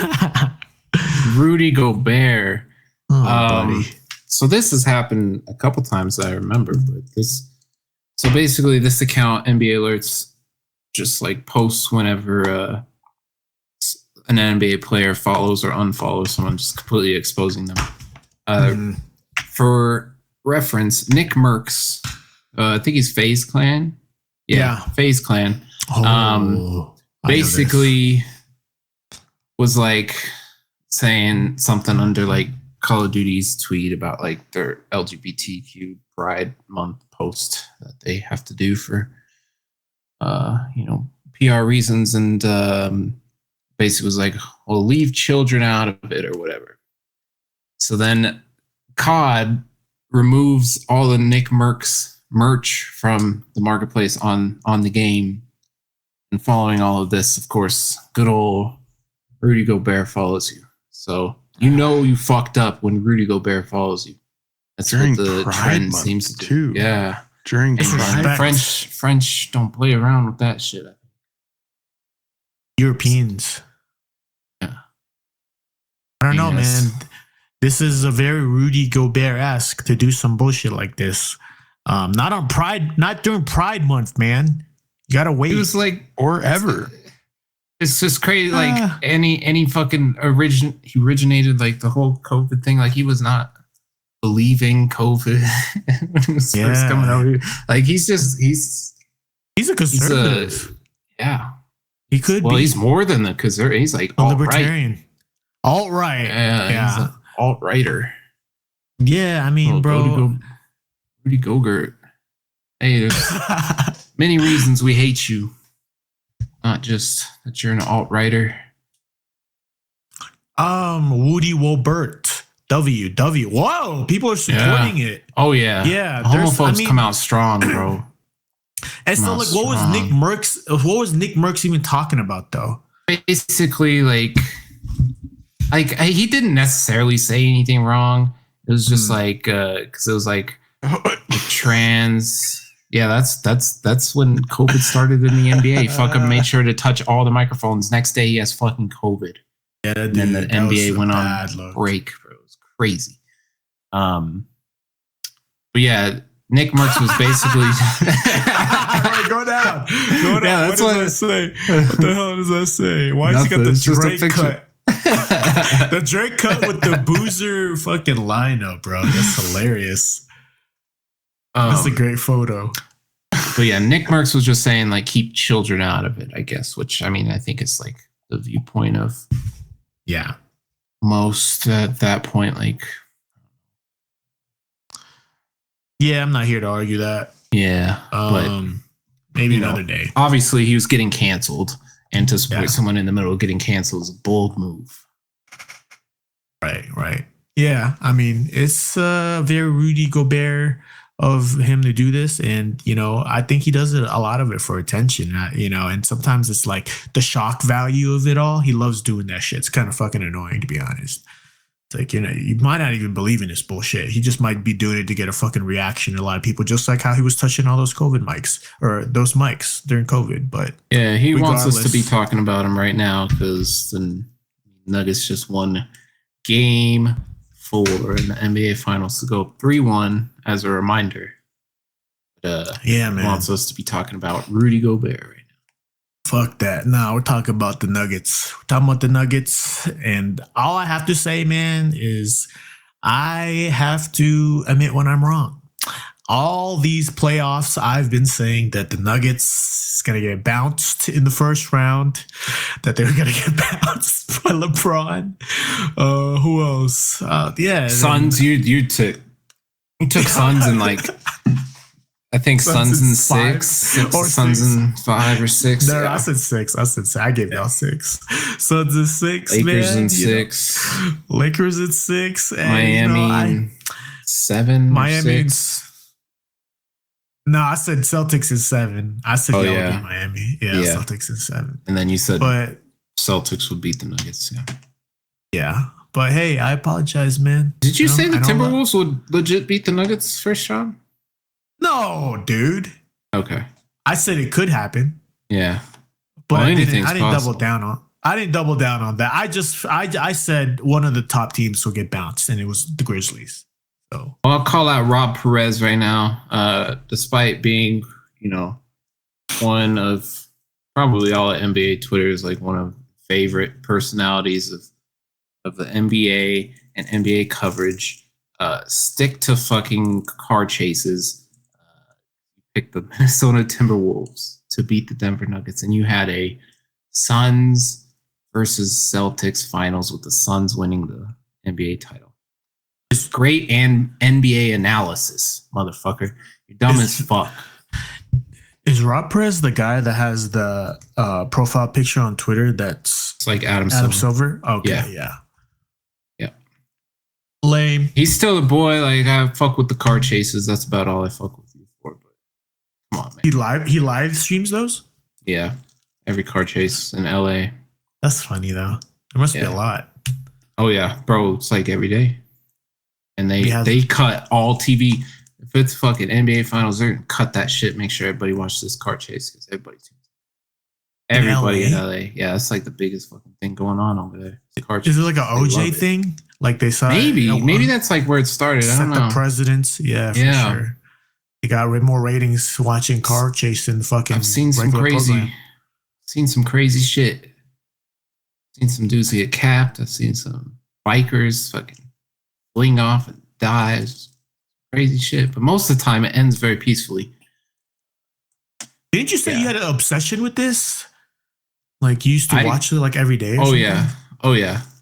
[SPEAKER 1] Rudy Gobert.
[SPEAKER 2] Oh, buddy.
[SPEAKER 1] So this has happened a couple times that I remember, but so basically this account, NBA Alerts, just posts whenever an NBA player follows or unfollows someone, just completely exposing them. For reference, Nick Merckx, I think he's FaZe Clan. Yeah, FaZe Clan. basically was like saying something under like Call of Duty's tweet about like their LGBTQ Pride Month post that they have to do for PR reasons, and basically was like, well, leave children out of it or whatever. So then COD removes all the Nick Merckx merch from the marketplace on the game. And following all of this, of course, good old Rudy Gobert follows you. So you fucked up when Rudy Gobert follows you. That's
[SPEAKER 4] during
[SPEAKER 1] what the
[SPEAKER 4] Pride
[SPEAKER 1] trend
[SPEAKER 4] Month
[SPEAKER 1] seems to do.
[SPEAKER 4] too.
[SPEAKER 1] Yeah.
[SPEAKER 4] During
[SPEAKER 1] French don't play around with that shit.
[SPEAKER 2] Europeans.
[SPEAKER 1] Yeah.
[SPEAKER 2] I don't know, man. This is a very Rudy Gobert-esque to do some bullshit like this. Not during Pride Month, man. You gotta wait.
[SPEAKER 1] It was like,
[SPEAKER 4] or ever.
[SPEAKER 1] It's just crazy. Like any fucking he originated like the whole COVID thing. Like he was not believing COVID when he was first coming over here. Like he's
[SPEAKER 2] a conservative. He could be.
[SPEAKER 1] Well, he's more than the conservative. He's like
[SPEAKER 2] a libertarian. Alt-right.
[SPEAKER 1] Yeah. He's an alt-righter.
[SPEAKER 2] Yeah, I mean, bro.
[SPEAKER 1] Rudy Gobert. Hey, there's many reasons we hate you. Not just that you're an alt-righter.
[SPEAKER 2] Woody Wobert. W. Whoa, people are supporting it.
[SPEAKER 1] Oh, yeah.
[SPEAKER 2] Yeah.
[SPEAKER 1] Homophobes come out strong, bro.
[SPEAKER 2] And so, like, what was Nick Merckx even talking about, though?
[SPEAKER 1] Basically, like he didn't necessarily say anything wrong. It was just like, because it was like trans. Yeah, that's when COVID started in the NBA. Fucking made sure to touch all the microphones. Next day, he has fucking COVID.
[SPEAKER 2] Yeah,
[SPEAKER 1] and then the NBA went on break, bro. It was crazy. But yeah, Nick Merckx was basically.
[SPEAKER 2] Go down. Yeah, what does that say? What the hell does that say? Why has he got the Drake cut? The Drake cut with the Boozer fucking lineup, bro. That's hilarious. That's a great photo.
[SPEAKER 1] But yeah, Nick Merckx was just saying like keep children out of it, I guess. Which I mean, I think is like the viewpoint of most at that point. Like,
[SPEAKER 2] yeah, I'm not here to argue that.
[SPEAKER 1] Yeah, but
[SPEAKER 2] maybe another day.
[SPEAKER 1] Obviously, he was getting canceled, and to support someone in the middle of getting canceled is a bold move.
[SPEAKER 2] Right. Yeah, I mean, it's very Rudy Gobert of him to do this, and I think he does it a lot of it for attention. And sometimes it's like the shock value of it all. He loves doing that shit. It's kind of fucking annoying, to be honest. It's like, you might not even believe in this bullshit. He just might be doing it to get a fucking reaction to a lot of people, just like how he was touching all those COVID mics or those mics during COVID. But
[SPEAKER 1] yeah, he wants us to be talking about him right now because the Nuggets just won game 4 in the NBA Finals to go 3-1 as a reminder. But, man. Wants us to be talking about Rudy Gobert right now.
[SPEAKER 2] Fuck that. No, we're talking about the Nuggets. We're talking about the Nuggets. And all I have to say, man, is I have to admit when I'm wrong. All these playoffs, I've been saying that the Nuggets is going to get bounced in the first round, that they're going to get bounced by LeBron. Who else?
[SPEAKER 1] Suns, you took Suns in like, I think Suns in 6 or Suns in 5 or 6.
[SPEAKER 2] No, I said 6. I gave y'all 6. Suns in 6.
[SPEAKER 1] Lakers in 6.
[SPEAKER 2] Lakers in 6. And,
[SPEAKER 1] Miami 7.
[SPEAKER 2] Miami. No, I said Celtics in 7. I said y'all would beat Miami. Yeah, Celtics in 7.
[SPEAKER 1] And then you said Celtics would beat the Nuggets.
[SPEAKER 2] Yeah. But hey, I apologize, man.
[SPEAKER 1] Did you say the Timberwolves would legit beat the Nuggets first round?
[SPEAKER 2] No, dude.
[SPEAKER 1] Okay.
[SPEAKER 2] I said it could happen.
[SPEAKER 1] Yeah.
[SPEAKER 2] But I didn't double down on. I didn't double down on that. I said one of the top teams will get bounced, and it was the Grizzlies. So
[SPEAKER 1] I'll call out Rob Perez right now. Despite being, one of probably all of NBA Twitter is like one of favorite personalities of the NBA and NBA coverage. Stick to fucking car chases. Pick the Minnesota Timberwolves to beat the Denver Nuggets, and you had a Suns versus Celtics finals with the Suns winning the NBA title. It's great and NBA analysis, motherfucker. You're dumb as fuck.
[SPEAKER 2] Is Rob Perez the guy that has the profile picture on Twitter that's
[SPEAKER 1] It's like Adam
[SPEAKER 2] Silver? Okay, yeah. Lame.
[SPEAKER 1] He's still a boy. Like, I fuck with the car chases. That's about all I fuck with you for. But come on, man.
[SPEAKER 2] He live streams those?
[SPEAKER 1] Yeah. Every car chase in LA.
[SPEAKER 2] That's funny though. There must be a lot.
[SPEAKER 1] Oh yeah, bro. It's like every day. And they cut all TV. If it's fucking NBA finals, they're gonna cut that shit. Make sure everybody watches this car chase because everybody in LA. Yeah, that's like the biggest fucking thing going on over there.
[SPEAKER 2] Is it like an OJ thing? Like they saw
[SPEAKER 1] maybe that's like where it started. I don't know.
[SPEAKER 2] The presidents, for sure. They got more ratings watching car chasing fucking.
[SPEAKER 1] I've seen some crazy shit. Seen some dudes get capped. I've seen some bikers fucking fling off and die. Crazy shit. But most of the time, it ends very peacefully.
[SPEAKER 2] Didn't you say you had an obsession with this? Like you used to watch it like every day?
[SPEAKER 1] Oh yeah.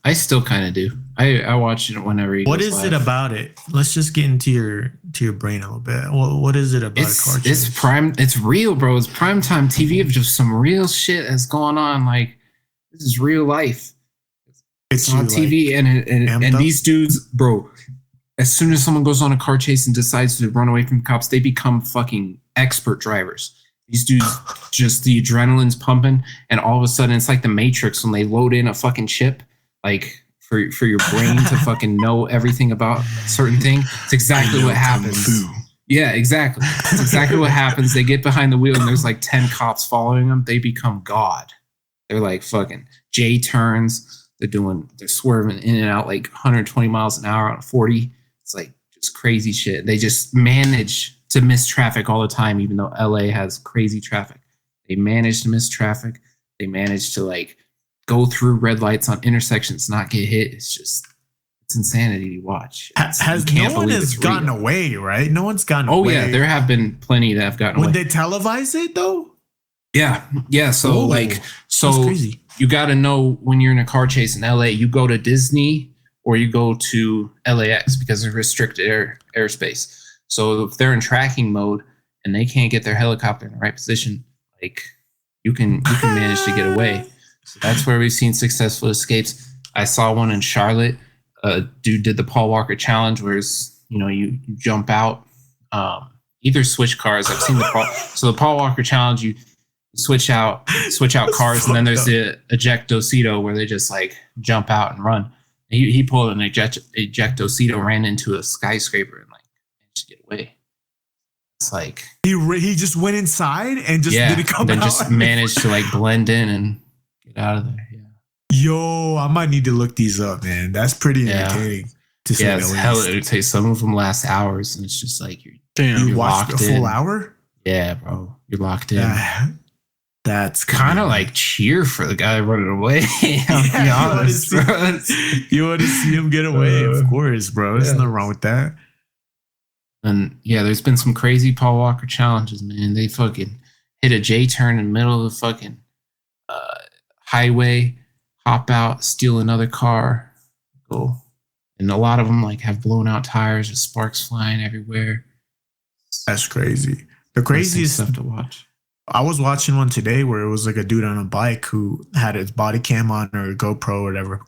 [SPEAKER 1] I still kind of do. I watch it whenever he
[SPEAKER 2] What
[SPEAKER 1] goes
[SPEAKER 2] is
[SPEAKER 1] live.
[SPEAKER 2] it about it? Let's just get into your brain a little bit. What is it about a car chase?
[SPEAKER 1] It's real, bro. It's primetime TV of just some real shit that's going on. Like, this is real life. It's on TV, like, and these dudes, bro, as soon as someone goes on a car chase and decides to run away from cops, they become fucking expert drivers. These dudes, just the adrenaline's pumping, and all of a sudden it's like the Matrix when they load in a fucking chip, like for your brain to fucking know everything about a certain thing. It's exactly what happens. Yeah, exactly. It's exactly what happens. They get behind the wheel and there's like 10 cops following them. They become God. They're like fucking J turns. They're swerving in and out like 120 miles an hour on 40. It's like just crazy shit. They just manage to miss traffic all the time, even though LA has crazy traffic. They manage to miss traffic. They manage to like go through red lights on intersections, not get hit. It's insanity to watch.
[SPEAKER 2] No one has gotten away, right? No one's gotten away.
[SPEAKER 1] Oh yeah, there have been plenty that have gotten away.
[SPEAKER 2] Would they televise it though?
[SPEAKER 1] Yeah. So that's crazy. You got to know when you're in a car chase in LA, you go to Disney or you go to LAX because of restricted airspace. So if they're in tracking mode and they can't get their helicopter in the right position, like you can manage to get away. So that's where we've seen successful escapes. I saw one in Charlotte. A dude did the Paul Walker challenge, where you jump out, either switch cars. I've seen the Paul Walker challenge. You switch out cars, and then there's the ejectocito where they just like jump out and run. He pulled an ejectocito, ran into a skyscraper, and like managed to get away. It's like
[SPEAKER 2] he just went inside and just didn't come out.
[SPEAKER 1] Then just managed to like blend in and get out of there. Yeah.
[SPEAKER 2] Yo, I might need to look these up, man. That's pretty entertaining. To say
[SPEAKER 1] it's hella entertaining. Some of them last hours, and it's just like you're
[SPEAKER 2] watched a full hour.
[SPEAKER 1] Yeah, bro, you're locked in.
[SPEAKER 2] That's
[SPEAKER 1] kind of like cheer for the guy running away. I'll be honest, bro.
[SPEAKER 2] You want to see him get away, of course, bro. There's nothing wrong with that.
[SPEAKER 1] And there's been some crazy Paul Walker challenges, man. They fucking hit a J turn in the middle of the fucking highway, hop out, steal another car, go. And a lot of them like have blown out tires with sparks flying everywhere.
[SPEAKER 2] That's crazy. The craziest
[SPEAKER 1] stuff to watch.
[SPEAKER 2] I was watching one today where it was like a dude on a bike who had his body cam on or GoPro or whatever,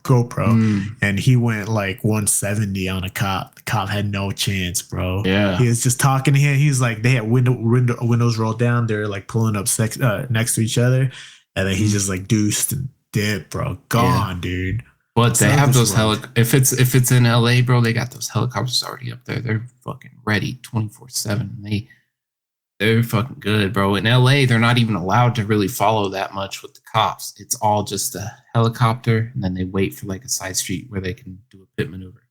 [SPEAKER 2] and he went like 170 on a cop. The cop had no chance, bro.
[SPEAKER 1] Yeah.
[SPEAKER 2] He was just talking to him. He's like, they had windows rolled down. They're like pulling up next to each other. And then he just like deuced and dipped, bro. Gone, dude.
[SPEAKER 1] But they have those if it's in LA, bro, they got those helicopters already up there. They're fucking ready 24/7. They're fucking good, bro. In LA, they're not even allowed to really follow that much with the cops. It's all just a helicopter, and then they wait for like a side street where they can do a pit maneuver.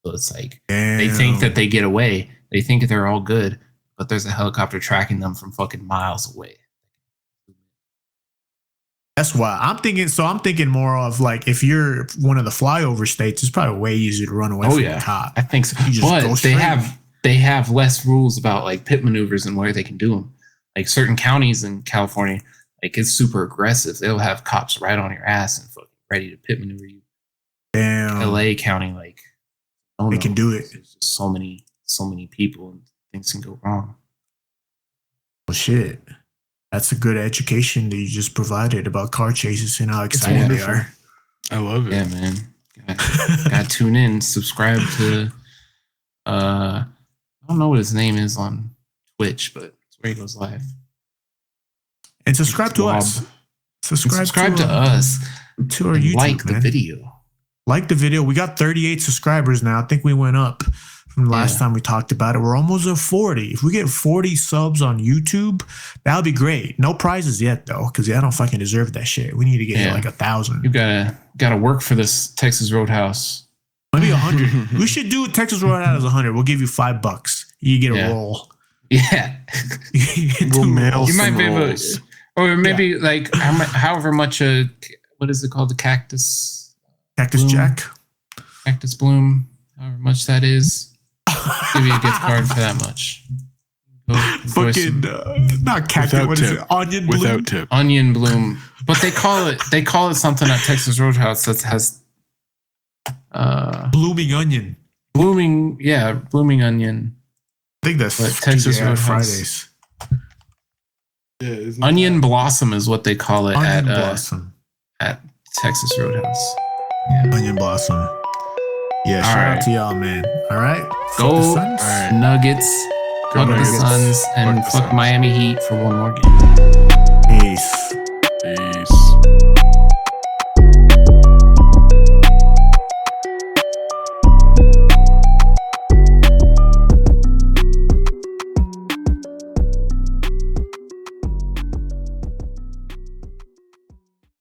[SPEAKER 1] So it's like they think that they get away. They think they're all good, but there's a helicopter tracking them from fucking miles away.
[SPEAKER 2] That's why I'm thinking more of like if you're one of the flyover states, it's probably way easier to run away from the cop.
[SPEAKER 1] I think so. But they have less rules about like pit maneuvers and where they can do them. Like certain counties in California, Like it's super aggressive. They'll have cops right on your ass and fucking ready to pit maneuver you.
[SPEAKER 2] Damn.
[SPEAKER 1] LA County, like, oh
[SPEAKER 2] They
[SPEAKER 1] no,
[SPEAKER 2] can do it.
[SPEAKER 1] There's just so many people and things can go wrong.
[SPEAKER 2] Well, shit. That's a good education that you just provided about car chases and how excited they are.
[SPEAKER 4] I love it.
[SPEAKER 1] Yeah, man. Gotta tune in, subscribe to I don't know what his name is on Twitch, but it's where he goes live.
[SPEAKER 2] And subscribe to us.
[SPEAKER 1] Subscribe to us.
[SPEAKER 2] To our YouTube.
[SPEAKER 1] Like the video.
[SPEAKER 2] Like the video. We got 38 subscribers now. I think we went up from the last time we talked about it. We're almost at 40. If we get 40 subs on YouTube, that would be great. No prizes yet, though, because I don't fucking deserve that shit. We need to get like 1,000.
[SPEAKER 1] You gotta work for this Texas Roadhouse.
[SPEAKER 2] Maybe 100. We should do Texas Roadhouse 100. We'll give you $5. You get a roll.
[SPEAKER 1] Yeah.
[SPEAKER 4] We'll mail
[SPEAKER 1] You might
[SPEAKER 4] some
[SPEAKER 1] be able
[SPEAKER 4] rolls.
[SPEAKER 1] or maybe like however much what is it called? The Cactus
[SPEAKER 2] Cactus
[SPEAKER 1] Bloom?
[SPEAKER 2] Jack.
[SPEAKER 1] Cactus Bloom. However much that is. Give you a gift card for that much.
[SPEAKER 2] Fucking not cactus.
[SPEAKER 4] Without
[SPEAKER 2] What is
[SPEAKER 4] tip.
[SPEAKER 2] it? Onion bloom.
[SPEAKER 4] Without tip.
[SPEAKER 1] Onion bloom. But they call it something at Texas Roadhouse that has
[SPEAKER 2] Blooming onion.
[SPEAKER 1] blooming onion.
[SPEAKER 2] I think that's
[SPEAKER 1] But Texas
[SPEAKER 2] TGI
[SPEAKER 1] Roadhouse.
[SPEAKER 2] Fridays.
[SPEAKER 4] Yeah, isn't
[SPEAKER 1] Onion blossom is what they call it
[SPEAKER 2] Onion blossom.
[SPEAKER 1] at Texas Roadhouse.
[SPEAKER 2] Onion blossom. Yeah, shout
[SPEAKER 1] right.
[SPEAKER 2] out to y'all, man. All right.
[SPEAKER 1] Go
[SPEAKER 2] Fuck the Suns.
[SPEAKER 4] All right.
[SPEAKER 1] Nuggets.
[SPEAKER 4] Go
[SPEAKER 1] Fuck the
[SPEAKER 4] Nuggets.
[SPEAKER 1] Suns and
[SPEAKER 4] Fuck the
[SPEAKER 1] fuck
[SPEAKER 4] Suns.
[SPEAKER 1] Miami Heat for one more game.
[SPEAKER 2] Peace.